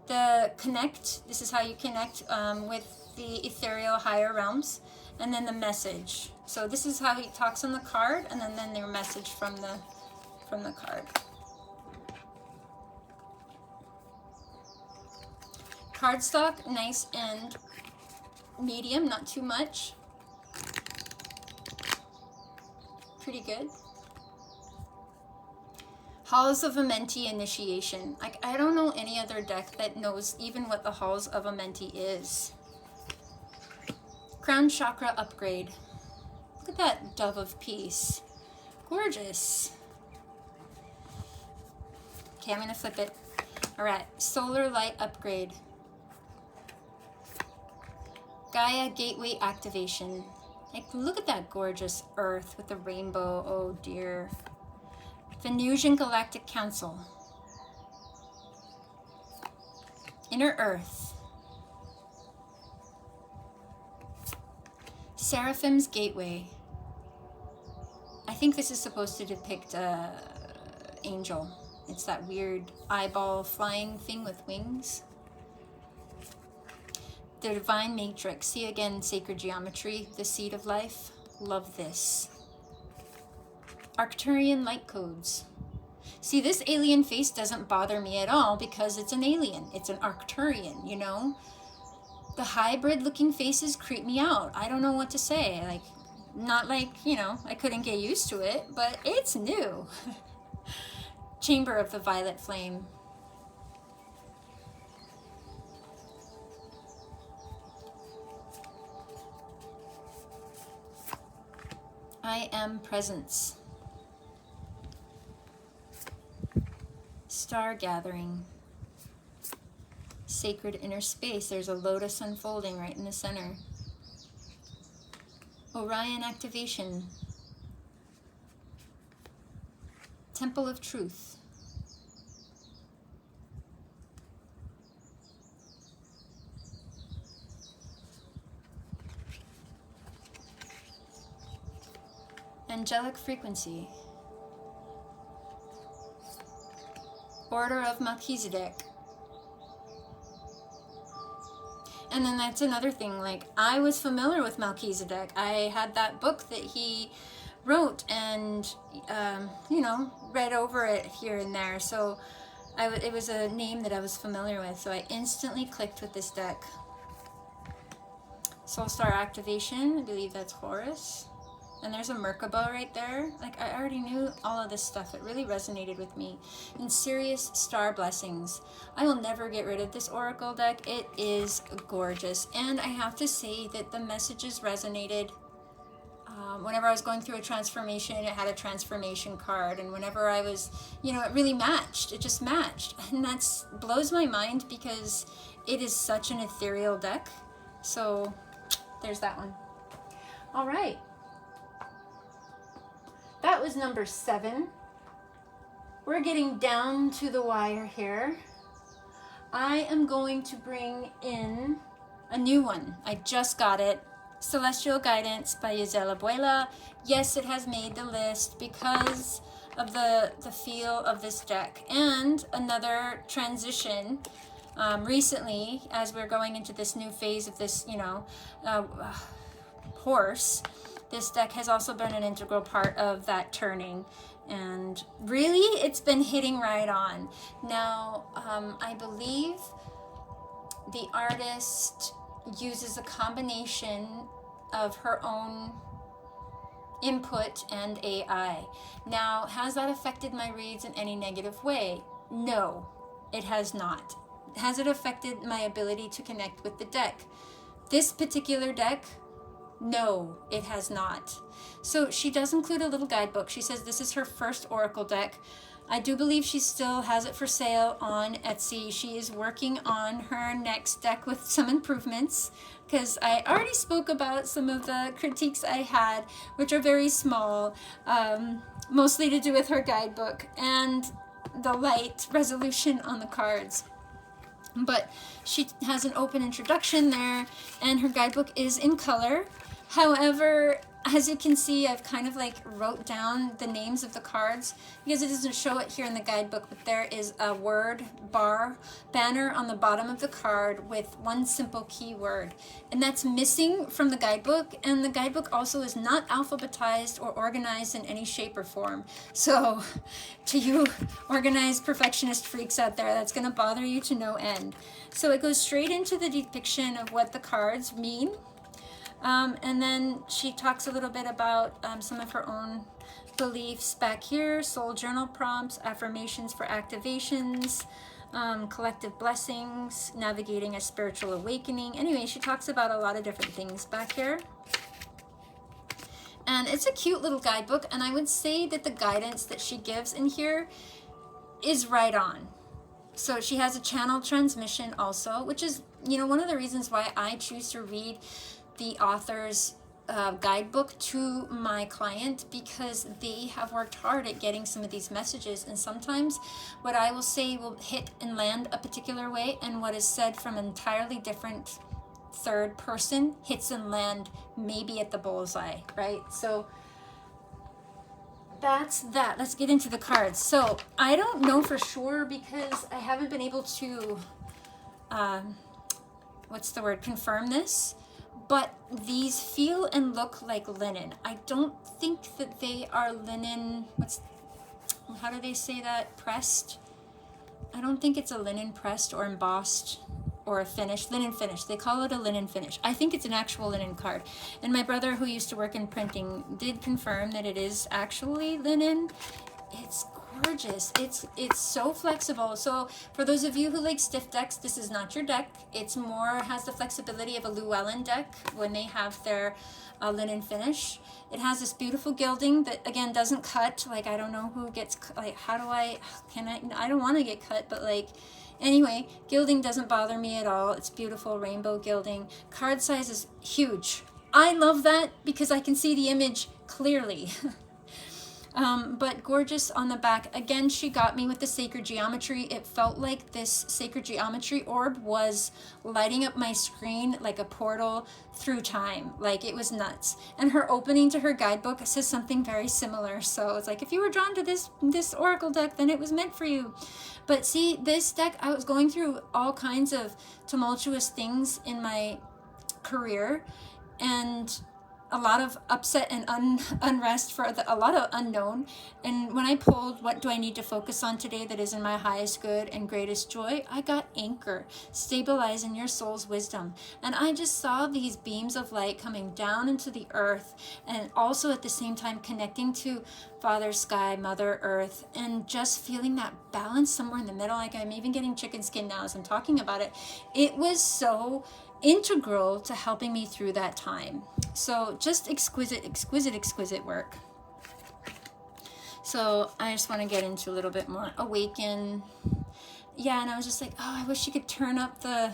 Speaker 1: The connect, this is how you connect with the ethereal higher realms, and then the message. So this is how he talks on the card, and then their message from the card. Cardstock, nice and medium, not too much. Pretty good. Halls of Amenti Initiation. I don't know any other deck that knows even what the Halls of Amenti is. Crown Chakra Upgrade. Look at that Dove of Peace. Gorgeous. Okay, I'm going to flip it. All right, Solar Light Upgrade. Gaia Gateway Activation. Like, look at that gorgeous earth with the rainbow. Oh dear. Venusian Galactic Council. Inner Earth. Seraphim's Gateway. I think this is supposed to depict angel. It's that weird eyeball flying thing with wings. The Divine Matrix. See again, Sacred Geometry, the Seed of Life. Love this. Arcturian Light Codes. See, this alien face doesn't bother me at all because it's an alien. It's an Arcturian, you know? The hybrid looking faces creep me out. I don't know what to say. Like, not like, you know, I couldn't get used to it, but it's new. Chamber of the Violet Flame. I Am Presence. Star Gathering. Sacred Inner Space. There's a lotus unfolding right in the center. Orion Activation. Temple of Truth. Angelic Frequency. Order of Melchizedek. And then that's another thing, like, I was familiar with Melchizedek. I had that book that he wrote and, you know, read over it here and there. So it was a name that I was familiar with. So I instantly clicked with this deck. Soul Star Activation, I believe that's Horus. And there's a Merkaba right there. Like, I already knew all of this stuff. It really resonated with me. And Sirius Star Blessings. I will never get rid of this Oracle deck. It is gorgeous. And I have to say that the messages resonated. Whenever I was going through a transformation, it had a transformation card. And whenever I was, you know, it really matched. It just matched. And that blows my mind because it is such an ethereal deck. So, there's that one. All right. That was number 7. We're getting down to the wire here. I am going to bring in a new one. I just got it. Celestial Guidance by Yisel Abuela. Yes, it has made the list because of the feel of this deck. And another transition recently, as we're going into this new phase of this, you know, horse, this deck has also been an integral part of that turning. And really, it's been hitting right on. Now, I believe the artist uses a combination of her own input and AI. Now, has that affected my reads in any negative way? No, it has not. Has it affected my ability to connect with the deck? This particular deck, no, it has not. So she does include a little guidebook. She says this is her first Oracle deck. I do believe she still has it for sale on Etsy. She is working on her next deck with some improvements, because I already spoke about some of the critiques I had, which are very small, mostly to do with her guidebook and the light resolution on the cards. But she has an open introduction there, and her guidebook is in color. However, as you can see, I've kind of like wrote down the names of the cards because it doesn't show it here in the guidebook, but there is a word banner on the bottom of the card with one simple keyword, and that's missing from the guidebook. And the guidebook also is not alphabetized or organized in any shape or form. So to you organized perfectionist freaks out there, that's going to bother you to no end. So it goes straight into the depiction of what the cards mean. And then she talks a little bit about some of her own beliefs back here, soul journal prompts, affirmations for activations, collective blessings, navigating a spiritual awakening. Anyway, she talks about a lot of different things back here. And it's a cute little guidebook, and I would say that the guidance that she gives in here is right on. So she has a channel transmission also, which is, you know, one of the reasons why I choose to read the author's guidebook to my client, because they have worked hard at getting some of these messages, and sometimes what I will say will hit and land a particular way, and what is said from an entirely different third person hits and land maybe at the bullseye, right? So that's that. Let's get into the cards. So I don't know for sure because I haven't been able to confirm this, but these feel and look like linen. I don't think that they are linen, how do they say that? Pressed? I don't think it's a linen pressed or embossed or a finish, linen finish. They call it a linen finish. I think it's an actual linen card. And my brother, who used to work in printing, did confirm that it is actually linen. It's gorgeous. It's so flexible. So for those of you who like stiff decks, this is not your deck. It's more, has the flexibility of a Llewellyn deck when they have their linen finish. It has this beautiful gilding that, again, doesn't cut. Like, I don't know who gets, like, I don't want to get cut, but like, anyway, gilding doesn't bother me at all. It's beautiful rainbow gilding. Card size is huge. I love that because I can see the image clearly. But gorgeous on the back. Again, she got me with the sacred geometry. It felt like this sacred geometry orb was lighting up my screen like a portal through time. Like, it was nuts. And her opening to her guidebook says something very similar. So it's like, if you were drawn to this oracle deck, then it was meant for you. But see, this deck, I was going through all kinds of tumultuous things in my career, and a lot of upset and unrest for a lot of unknown. And when I pulled, what do I need to focus on today that is in my highest good and greatest joy? I got anchor, stabilize in your soul's wisdom. And I just saw these beams of light coming down into the earth, and also at the same time connecting to Father Sky, Mother Earth, and just feeling that balance somewhere in the middle. Like, I'm even getting chicken skin now as I'm talking about it. It was so integral to helping me through that time. So just exquisite work. So I just want to get into a little bit more awaken. Yeah, and I was just like, oh, I wish you could turn up the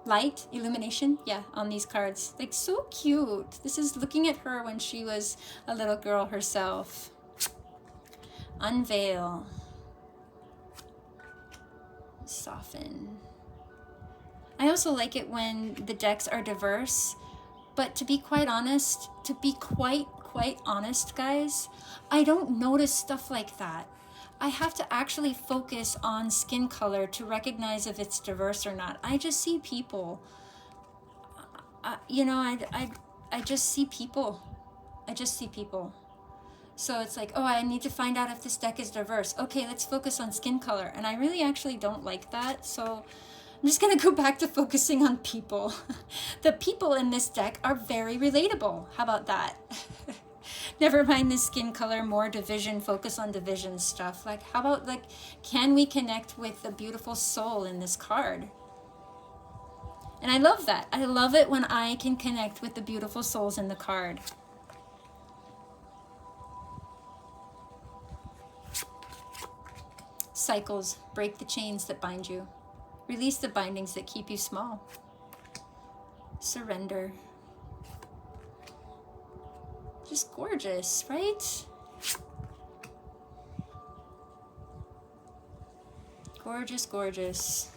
Speaker 1: light illumination, yeah, on these cards. Like, so cute. This is looking at her when she was a little girl herself. Unveil. Soften. also like it when the decks are diverse, but to be quite honest, quite honest, guys, I don't notice stuff like that. I have to actually focus on skin color to recognize if it's diverse or not. I just see people. You know, I just see people. I just see people. So it's like, oh, I need to find out if this deck is diverse. Okay, let's focus on skin color. And I really actually don't like that. So I'm just going to go back to focusing on people. The people in this deck are very relatable. How about that? Never mind the skin color, more division, focus on division stuff. Like, how about, like, can we connect with the beautiful soul in this card? And I love that. I love it when I can connect with the beautiful souls in the card. Cycles, break the chains that bind you. Release the bindings that keep you small. Surrender. Just gorgeous, right? Gorgeous, gorgeous.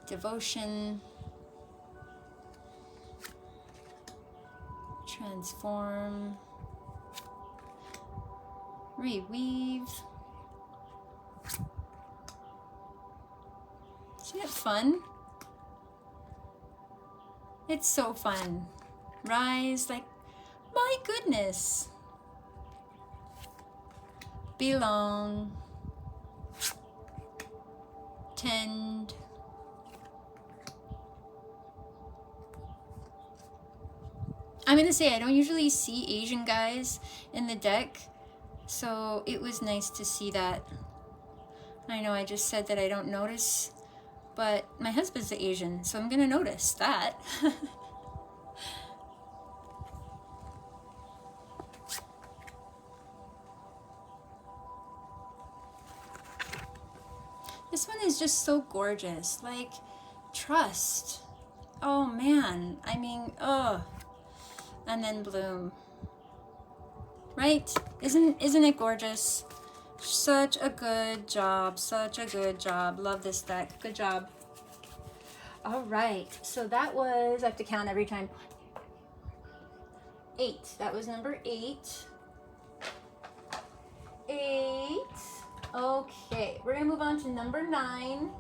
Speaker 1: Devotion. Transform. Reweave. Isn't it fun? It's so fun. Rise, like, my goodness. Belong. Tend. I'm gonna say I don't usually see Asian guys in the deck, so it was nice to see that. I know I just said that I don't notice, but my husband's Asian, so I'm gonna notice that. This one is just so gorgeous. Like, trust. Oh man, I mean, oh. And then bloom. Right? Isn't it gorgeous? Such a good job. Such a good job. Love this deck. Good job. All right. So that was, I have to count every time. 8. That was number 8. 8. Okay. We're going to move on to number 9.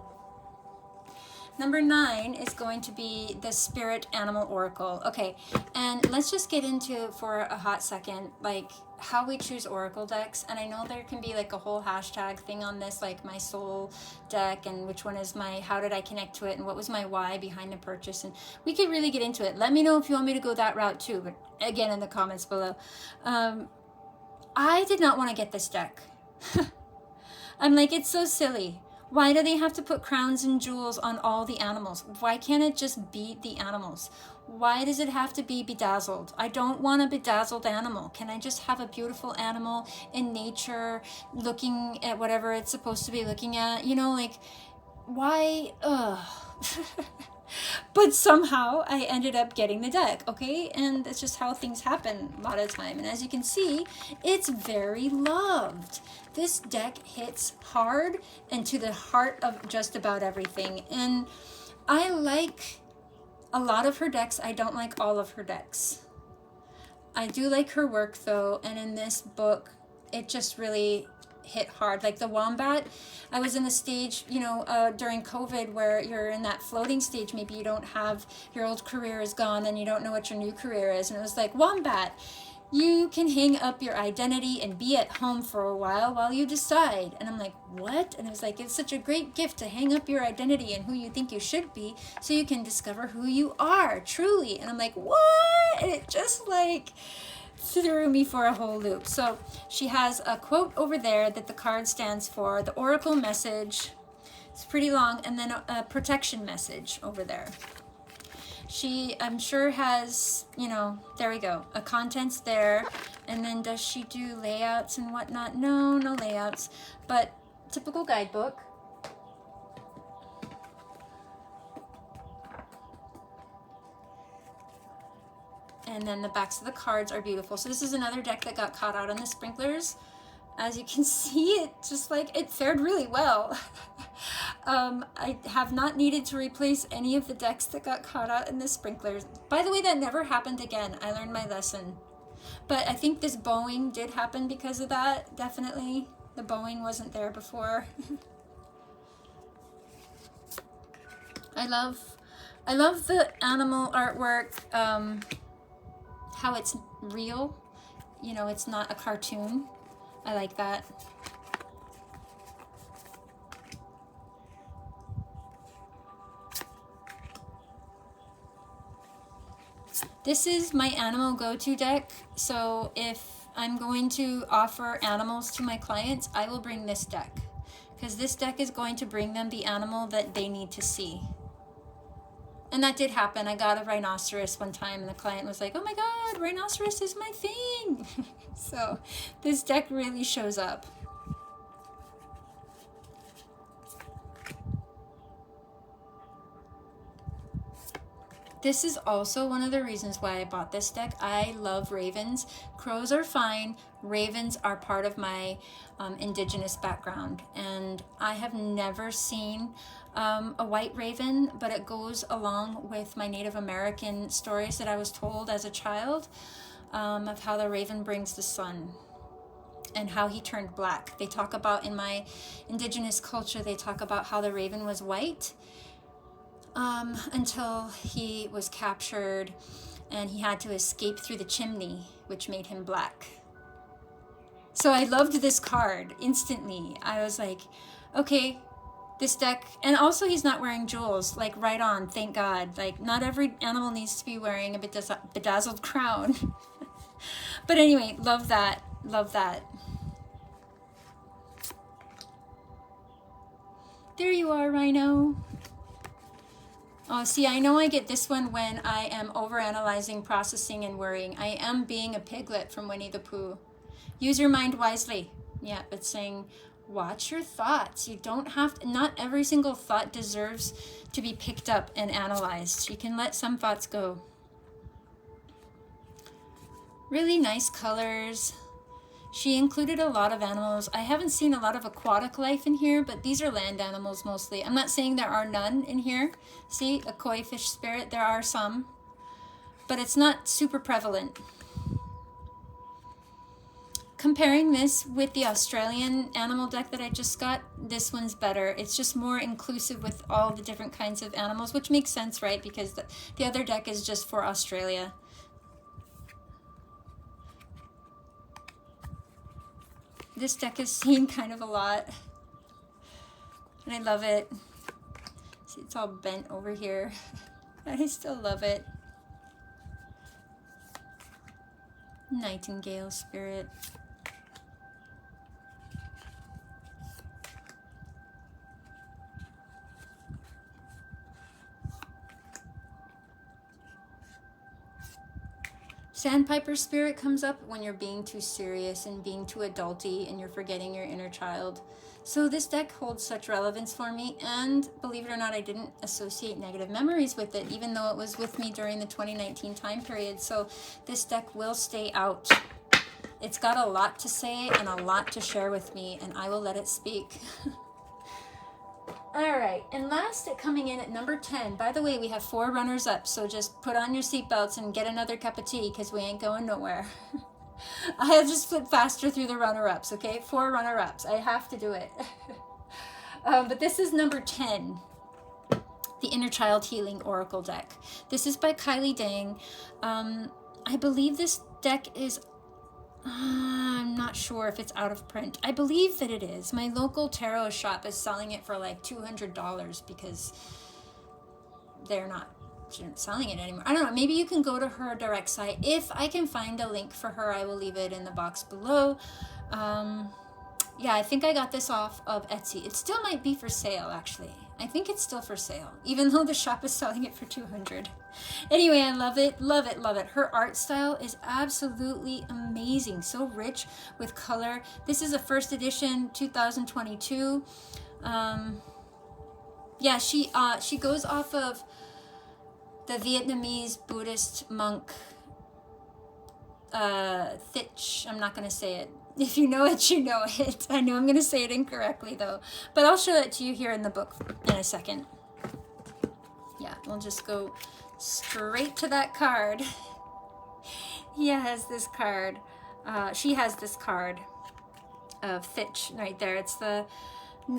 Speaker 1: Number 9 is going to be the Spirit Animal Oracle. Okay, and let's just get into for a hot second, like, how we choose Oracle decks. And I know there can be like a whole hashtag thing on this, like my soul deck and which one is my, how did I connect to it and what was my why behind the purchase. And we could really get into it. Let me know if you want me to go that route too, but again, in the comments below. I did not want to get this deck. I'm like, it's so silly. Why do they have to put crowns and jewels on all the animals? Why can't it just be the animals? Why does it have to be bedazzled? I don't want a bedazzled animal. Can I just have a beautiful animal in nature looking at whatever it's supposed to be looking at? You know, like, why? Ugh. But somehow I ended up getting the deck, okay? And that's just how things happen a lot of the time. And as you can see, it's very loved. This deck hits hard and to the heart of just about everything. And I like a lot of her decks. I don't like all of her decks. I do like her work though. And in this book, it just really hit hard. Like the wombat, I was in a stage, you know, during COVID where you're in that floating stage. Maybe you don't have, your old career is gone and you don't know what your new career is. And it was like, wombat, you can hang up your identity and be at home for a while you decide. And I'm like, what? And it was like, it's such a great gift to hang up your identity and who you think you should be so you can discover who you are truly. And I'm like, what? And it just like threw me for a whole loop. So she has a quote over there that the card stands for, the Oracle message. It's pretty long. And then a protection message over there. She, I'm sure, has, you know, there we go, a contents there. And then does she do layouts and whatnot? No, no layouts, but typical guidebook. And then the backs of the cards are beautiful. So this is another deck that got caught out on the sprinklers. As you can see, it just like, it fared really well. I have not needed to replace any of the decks that got caught out in the sprinklers. By the way, that never happened again. I learned my lesson. But I think this bowing did happen because of that, definitely. The bowing wasn't there before. I love the animal artwork, how it's real. You know, it's not a cartoon. I like that. This is my animal go-to deck, so if I'm going to offer animals to my clients, I will bring this deck, because this deck is going to bring them the animal that they need to see. And that did happen. I got a rhinoceros one time, and the client was like, oh my god, rhinoceros is my thing. So this deck really shows up. This is also one of the reasons why I bought this deck. I love ravens. Crows are fine. Ravens are part of my indigenous background. And I have never seen a white raven, but it goes along with my Native American stories that I was told as a child of how the raven brings the sun and how he turned black. They talk about, in my indigenous culture, they talk about how the raven was white until he was captured and he had to escape through the chimney, which made him black. So I loved this card instantly. I was like, okay, this deck, and also he's not wearing jewels, like right on, thank God. Like not every animal needs to be wearing a bedazzled crown. But anyway, love that, love that. There you are, Rhino. Oh, see, I know I get this one when I am overanalyzing, processing, and worrying. I am being a piglet from Winnie the Pooh. Use your mind wisely. Yeah, it's saying, watch your thoughts. You don't have to, not every single thought deserves to be picked up and analyzed. You can let some thoughts go. Really nice colors. She included a lot of animals. I haven't seen a lot of aquatic life in here, but these are land animals mostly. I'm not saying there are none in here. See, a koi fish spirit, there are some, but it's not super prevalent. Comparing this with the Australian animal deck that I just got, this one's better. It's just more inclusive with all the different kinds of animals, which makes sense, right? Because the other deck is just for Australia. This deck is seen kind of a lot, and I love it. See, it's all bent over here. I still love it. Nightingale spirit. Sandpiper spirit comes up when you're being too serious and being too adulty and you're forgetting your inner child. So this deck holds such relevance for me, and believe it or not, I didn't associate negative memories with it, even though it was with me during the 2019 time period. So this deck will stay out. It's got a lot to say and a lot to share with me, and I will let it speak. All right, and last, coming in at number 10. By the way, we have 4 runners-up, so just put on your seatbelts and get another cup of tea, because we ain't going nowhere. I'll just flip faster through the runner-ups, okay? 4 runner-ups. I have to do it. But this is number 10, the Inner Child Healing Oracle deck. This is by Kylie Dang. I believe this deck is... I'm not sure if it's out of print. I believe that it is. My local tarot shop is selling it for like $200 because they're not selling it anymore. I don't know. Maybe you can go to her direct site. If I can find a link for her, I will leave it in the box below. Yeah, I think I got this off of Etsy. It still might be for sale, actually. I think it's still for sale, even though the shop is selling it for $200. Anyway, I love it, love it, love it. Her art style is absolutely amazing. So rich with color. This is a first edition, 2022. Yeah, she goes off of the Vietnamese Buddhist monk Thich, I'm not going to say it, If you know it, you know it. I know I'm going to say it incorrectly though, but I'll show it to you here in the book in a second. Yeah, we'll just go straight to that card. He has this card. She has this card of Thich right there. It's the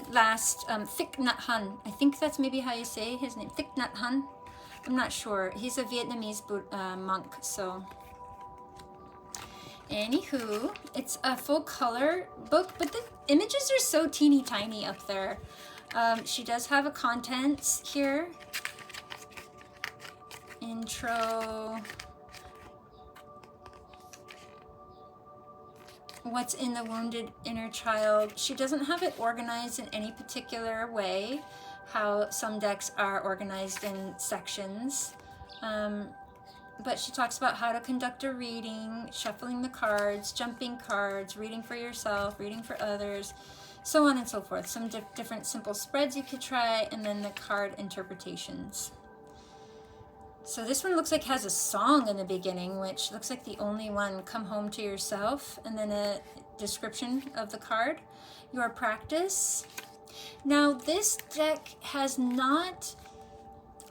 Speaker 1: last Thich Nhat Hanh. I think that's maybe how you say his name. Thich Nhat Hanh. I'm not sure. He's a Vietnamese monk, so... Anywho, it's a full color book, but the images are so teeny tiny up there. She does have a contents here. Intro. What's in the wounded inner child. She doesn't have it organized in any particular way, how some decks are organized in sections. But she talks about how to conduct a reading, shuffling the cards, jumping cards, reading for yourself, reading for others, so on and so forth. Some different simple spreads you could try, and then the card interpretations. So this one looks like has a song in the beginning, which looks like the only one, Come Home to Yourself, and then a description of the card, your practice. Now this deck has not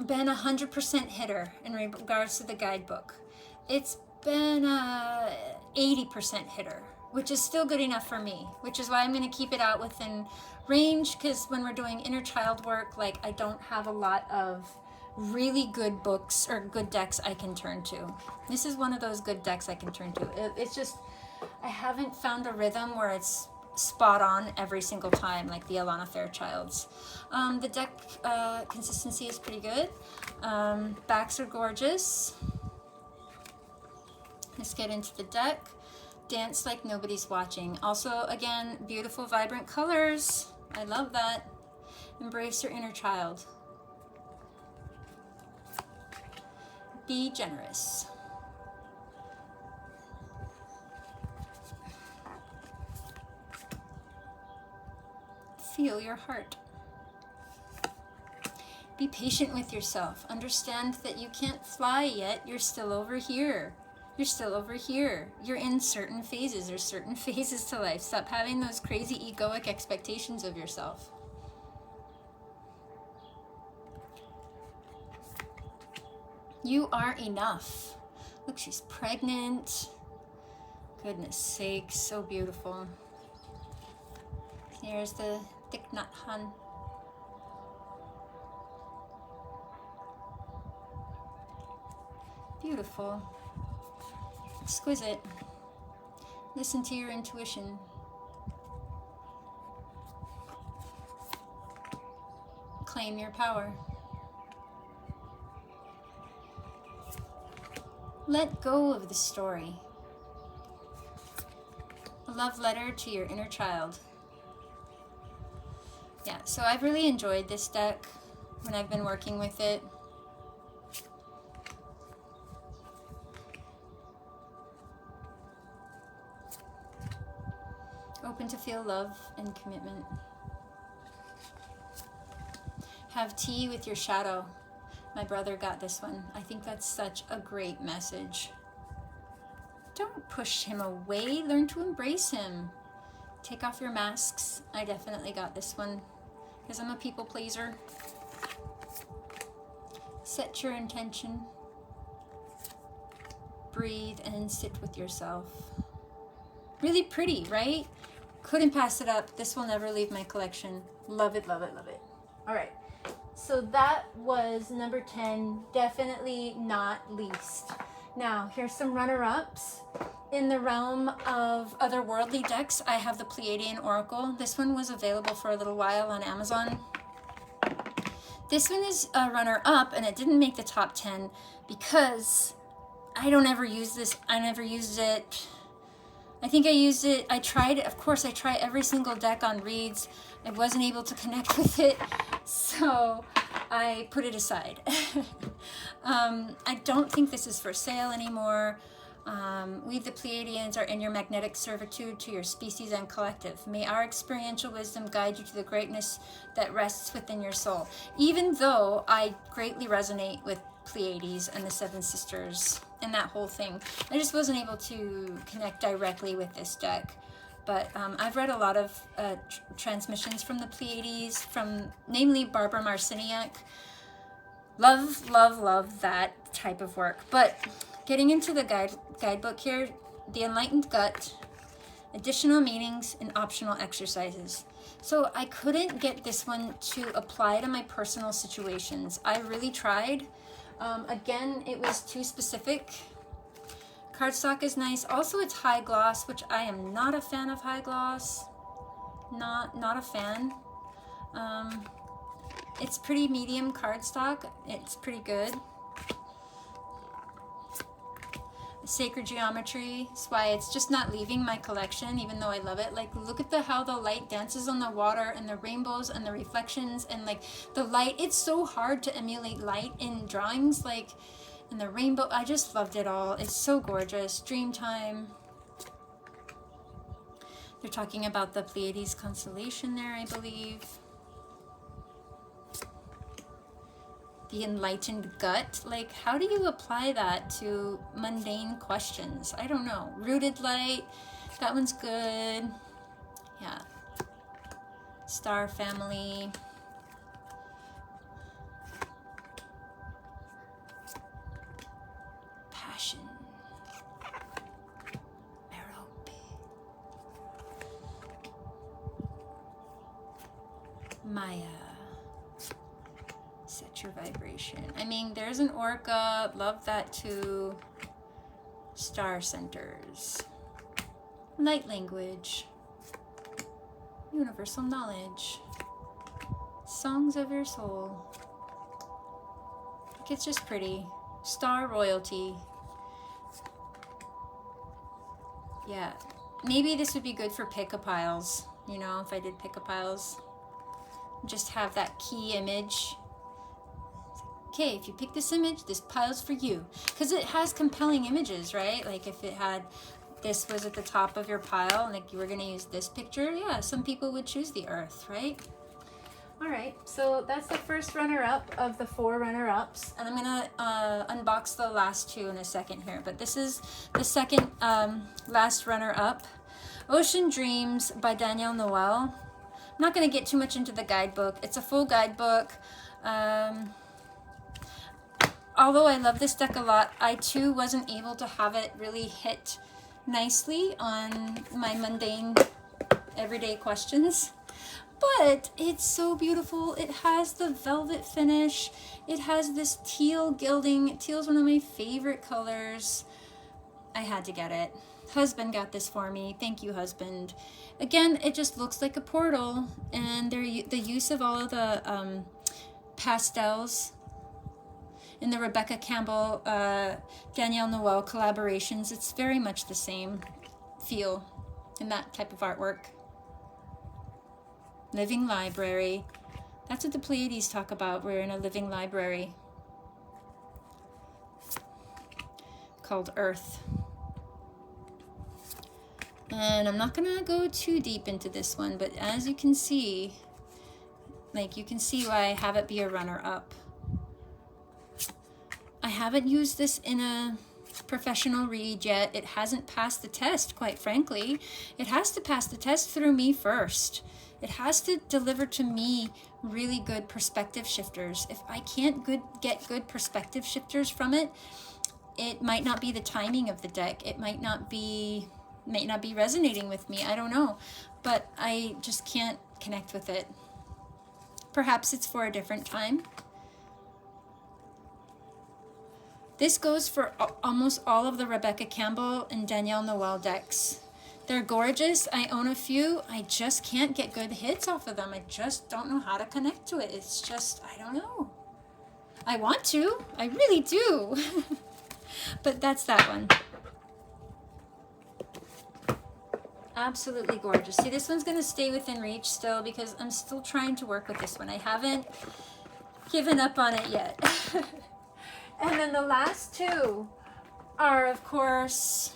Speaker 1: been 100% hitter in regards to the guidebook. It's been a 80% hitter, which is still good enough for me, which is why I'm going to keep it out within range, because when we're doing inner child work, like, I don't have a lot of really good books or good decks I can turn to. This is one of those good decks I can turn to. It's just, I haven't found a rhythm where it's spot on every single time, like the Alana Fairchilds. The deck consistency is pretty good. Backs are gorgeous. Let's get into the deck. Dance like nobody's watching. Also, again, beautiful, vibrant colors. I love that. Embrace your inner child. Be generous. Feel your heart. Be patient with yourself. Understand that you can't fly yet. You're still over here. You're still over here. You're in certain phases. There's certain phases to life. Stop having those crazy egoic expectations of yourself. You are enough. Look, she's pregnant. Goodness sakes, so beautiful. Here's the Thich Nhat Hanh. Beautiful. Exquisite. Listen to your intuition. Claim your power. Let go of the story. A love letter to your inner child. Yeah, so I've really enjoyed this deck when I've been working with it. Open to feel love and commitment. Have tea with your shadow. My brother got this one. I think that's such a great message. Don't push him away. Learn to embrace him. Take off your masks. I definitely got this one because I'm a people pleaser. Set your intention. Breathe and sit with yourself. Really pretty, right? Couldn't pass it up. This will never leave my collection. Love it, love it, love it. All right. So that was number 10. Definitely not least. Now, here's some runner-ups. In the realm of otherworldly decks, I have the Pleiadian Oracle. This one was available for a little while on Amazon. This one is a runner-up, and it didn't make the top 10 because I don't ever use this. I never used it. I think I used it. I tried it. Of course, I try every single deck on reads. I wasn't able to connect with it, so I put it aside. I don't think this is for sale anymore. We, the Pleiadians, are in your magnetic servitude to your species and collective. May our experiential wisdom guide you to the greatness that rests within your soul. Even though I greatly resonate with Pleiades and the Seven Sisters and that whole thing, I just wasn't able to connect directly with this deck. but I've read a lot of transmissions from the Pleiades, from namely Barbara Marciniak. Love, love, love that type of work. But getting into the guidebook here, the Enlightened Gut, additional meanings and optional exercises. So I couldn't get this one to apply to my personal situations. I really tried. Again, it was too specific. Cardstock is nice. Also, it's high gloss, which I am not a fan of high gloss. Not a fan. It's pretty medium cardstock. It's pretty good. Sacred geometry. That's why it's just not leaving my collection, even though I love it. Like, look at how the light dances on the water, and the rainbows and the reflections, and like the light. It's so hard to emulate light in drawings, like, and the rainbow. I just loved it all. It's so gorgeous. Dreamtime. They're talking about the Pleiades constellation there, I believe. The Enlightened Gut. Like, how do you apply that to mundane questions? I don't know. Rooted Light. That one's good. Yeah. Star Family. Passion. Merope. Maya. Set your vibration. I mean, there's an orca. Love that too. Star centers. Light language. Universal knowledge. Songs of your soul. Like, it's just pretty. Star royalty. Yeah. Maybe this would be good for pick-a-piles. You know, if I did pick-a-piles. Just have that key image. Okay, if you pick this image, this pile's for you. Because it has compelling images, right? Like, if it had, this was at the top of your pile, and like you were going to use this picture, yeah, some people would choose the Earth, right? All right, so that's the first runner-up of the 4 runner-ups. And I'm going to unbox the last 2 in a second here. But this is the second last runner-up. Ocean Dreams by Danielle Noel. I'm not going to get too much into the guidebook. It's a full guidebook. Although I love this deck a lot, I too wasn't able to have it really hit nicely on my mundane everyday questions. But it's so beautiful. It has the velvet finish. It has this teal gilding. Teal is one of my favorite colors. I had to get it. Husband got this for me. Thank you, husband. Again, it just looks like a portal. And the use of all of the pastels in the Rebecca Campbell, Danielle Noel collaborations, it's very much the same feel in that type of artwork. Living library. That's what the Pleiades talk about. We're in a living library called Earth. And I'm not gonna go too deep into this one, but as you can see, like, you can see why I have it be a runner-up. I haven't used this in a professional read yet. It hasn't passed the test, quite frankly. It has to pass the test through me first. It has to deliver to me really good perspective shifters. If I can't get good perspective shifters from it, it might not be the timing of the deck. It might not be resonating with me. I don't know. But I just can't connect with it. Perhaps it's for a different time. This goes for almost all of the Rebecca Campbell and Danielle Noel decks. They're gorgeous. I own a few. I just can't get good hits off of them. I just don't know how to connect to it. It's just, I don't know. I want to. I really do. But that's that one. Absolutely gorgeous. See, this one's going to stay within reach still because I'm still trying to work with this one. I haven't given up on it yet. And then the last 2 are, of course,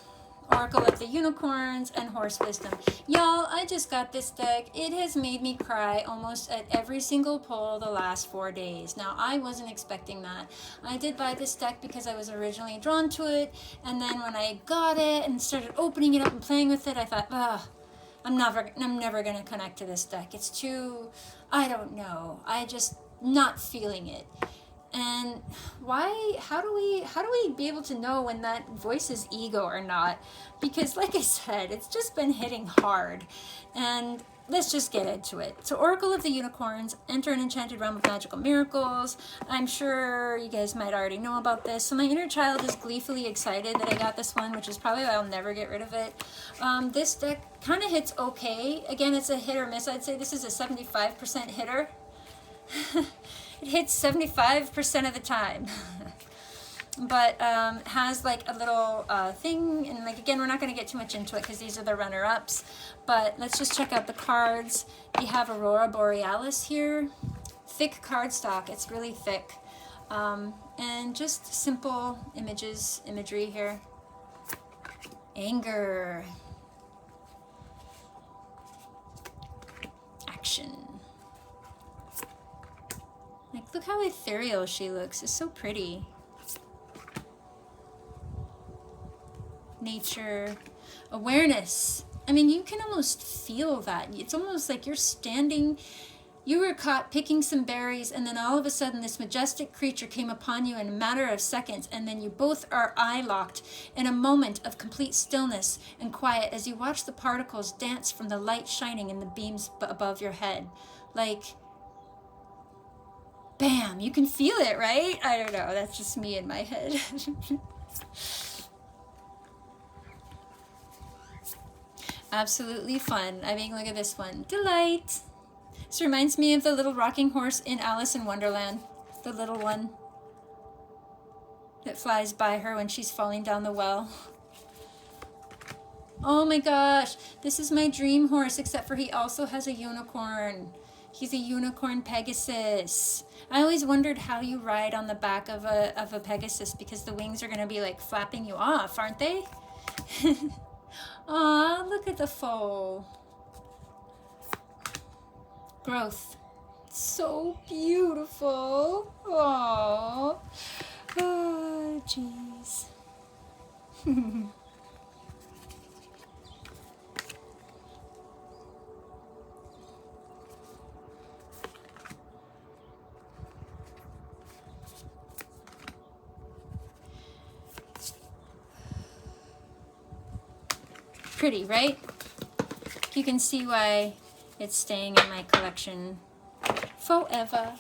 Speaker 1: Oracle of the Unicorns and Horse Wisdom. Y'all, I just got this deck. It has made me cry almost at every single pull the last 4 days. Now, I wasn't expecting that. I did buy this deck because I was originally drawn to it, and then when I got it and started opening it up and playing with it, I thought, ugh, I'm never gonna connect to this deck. It's too, I don't know. I just not feeling it. And why, how do we be able to know when that voice is ego or not? Because like I said, it's just been hitting hard. And let's just get into it. So Oracle of the Unicorns, enter an enchanted realm of magical miracles. I'm sure you guys might already know about this. So my inner child is gleefully excited that I got this one, which is probably why I'll never get rid of it. This deck kind of hits okay. Again, it's a hit or miss. I'd say this is a 75% hitter. It hits 75% of the time. But has like a little thing, and like again, we're not going to get too much into it because these are the runner-ups. But let's just check out the cards. We have Aurora Borealis here. Thick cardstock. It's really thick. And just simple imagery here. Anger. Action. Like, look how ethereal she looks. It's so pretty. Nature. Awareness. I mean, you can almost feel that. It's almost like you're standing, you were caught picking some berries, and then all of a sudden this majestic creature came upon you in a matter of seconds, and then you both are eye-locked in a moment of complete stillness and quiet as you watch the particles dance from the light shining in the beams above your head. Like, bam, you can feel it, right? I don't know, that's just me in my head. Absolutely fun. I mean, look at this one. Delight. This reminds me of the little rocking horse in Alice in Wonderland. The little one that flies by her when she's falling down the well. Oh my gosh. This is my dream horse, except for he also has a unicorn. He's a unicorn Pegasus. I always wondered how you ride on the back of a Pegasus, because the wings are going to be like flapping you off, aren't they? Aw, look at the foal. Growth. So beautiful. Aww. Oh, jeez. Pretty, right? You can see why it's staying in my collection forever.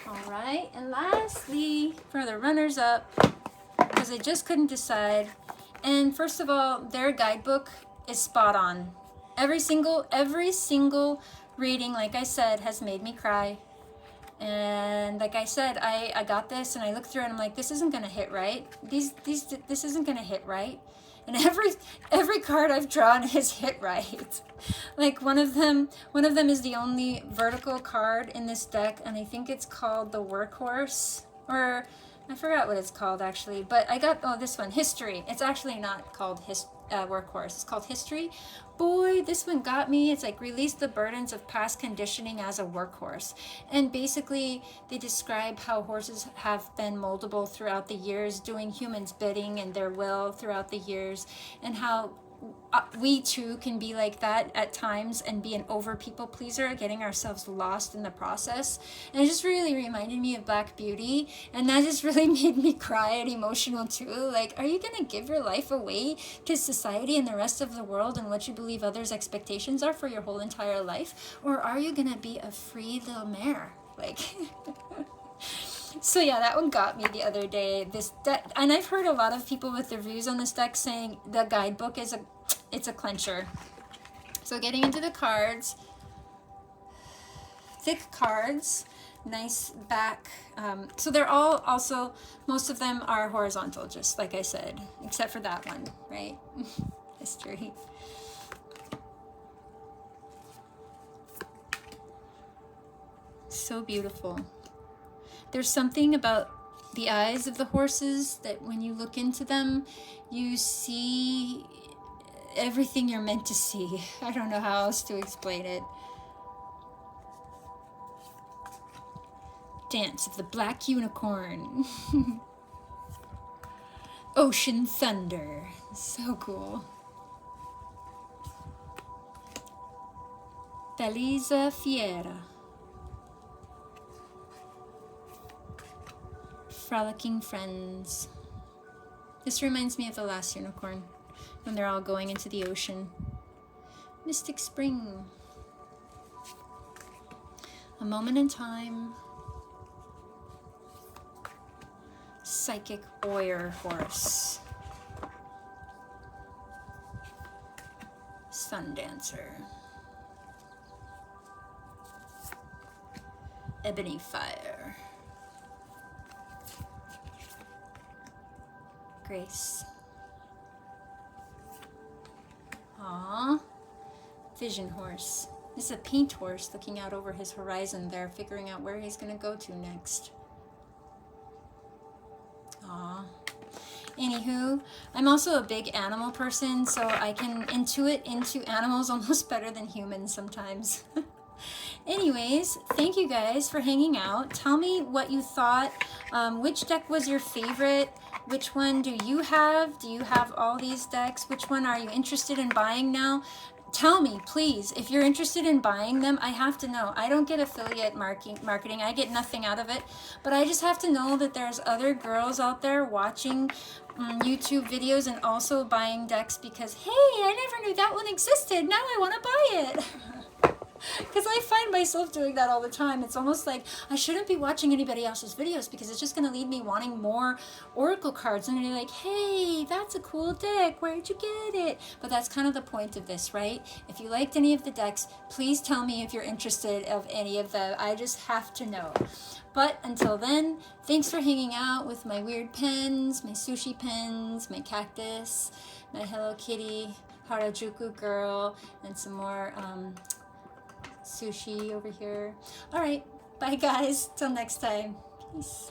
Speaker 1: Alright, and lastly, for the runners-up, because I just couldn't decide, and first of all, their guidebook is spot on. Every single reading, like I said, has made me cry. And like I said, I got this and I looked through it and I'm like, this isn't gonna hit right. This isn't gonna hit right. And every card I've drawn has hit right. Like one of them is the only vertical card in this deck, and I think it's called the Workhorse, or I forgot what it's called actually. But I got, oh, this one, History. It's actually not called Workhorse. It's called History. Boy, this one got me. It's like release the burdens of past conditioning as a workhorse. And basically, they describe how horses have been moldable throughout the years, doing humans' bidding and their will throughout the years, and how we too can be like that at times and be an over people pleaser, getting ourselves lost in the process. And it just really reminded me of Black Beauty, and that just really made me cry and emotional too. Like, are you gonna give your life away to society and the rest of the world and what you believe others' expectations are for your whole entire life, or are you gonna be a free little mare? Like so yeah, that one got me the other day. This deck, and I've heard a lot of people with reviews on this deck saying the guidebook is it's a clincher. So getting into the cards, thick cards, nice back. So they're all also, most of them are horizontal, just like I said, except for that one, right? History. So beautiful. There's something about the eyes of the horses that when you look into them, you see everything you're meant to see. I don't know how else to explain it. Dance of the Black Unicorn. Ocean Thunder. So cool. Bellezza Fiera. Frolicking Friends. This reminds me of the last unicorn, when they're all going into the ocean. Mystic Spring. A Moment in Time. Psychic Warrior Horse. Sun Dancer. Ebony Fire. Grace. Aww. Vision Horse. This is a paint horse looking out over his horizon there, figuring out where he's going to go to next. Aww. Anywho, I'm also a big animal person, so I can intuit into animals almost better than humans sometimes. Anyways, thank you guys for hanging out. Tell me what you thought. Which deck was your favorite? Which one do you have? Do you have all these decks? Which one are you interested in buying now? Tell me, please. If you're interested in buying them, I have to know. I don't get affiliate marketing. I get nothing out of it. But I just have to know that there's other girls out there watching YouTube videos and also buying decks because, hey, I never knew that one existed. Now I want to buy it. Because I find myself doing that all the time. It's almost like I shouldn't be watching anybody else's videos because it's just going to lead me wanting more Oracle cards. And you're like, hey, that's a cool deck. Where'd you get it? But that's kind of the point of this, right? If you liked any of the decks, please tell me if you're interested of any of them. I just have to know. But until then, thanks for hanging out with my weird pens, my sushi pens, my cactus, my Hello Kitty, Harajuku girl, and some more sushi over here. All right, bye guys. Till next time. Peace.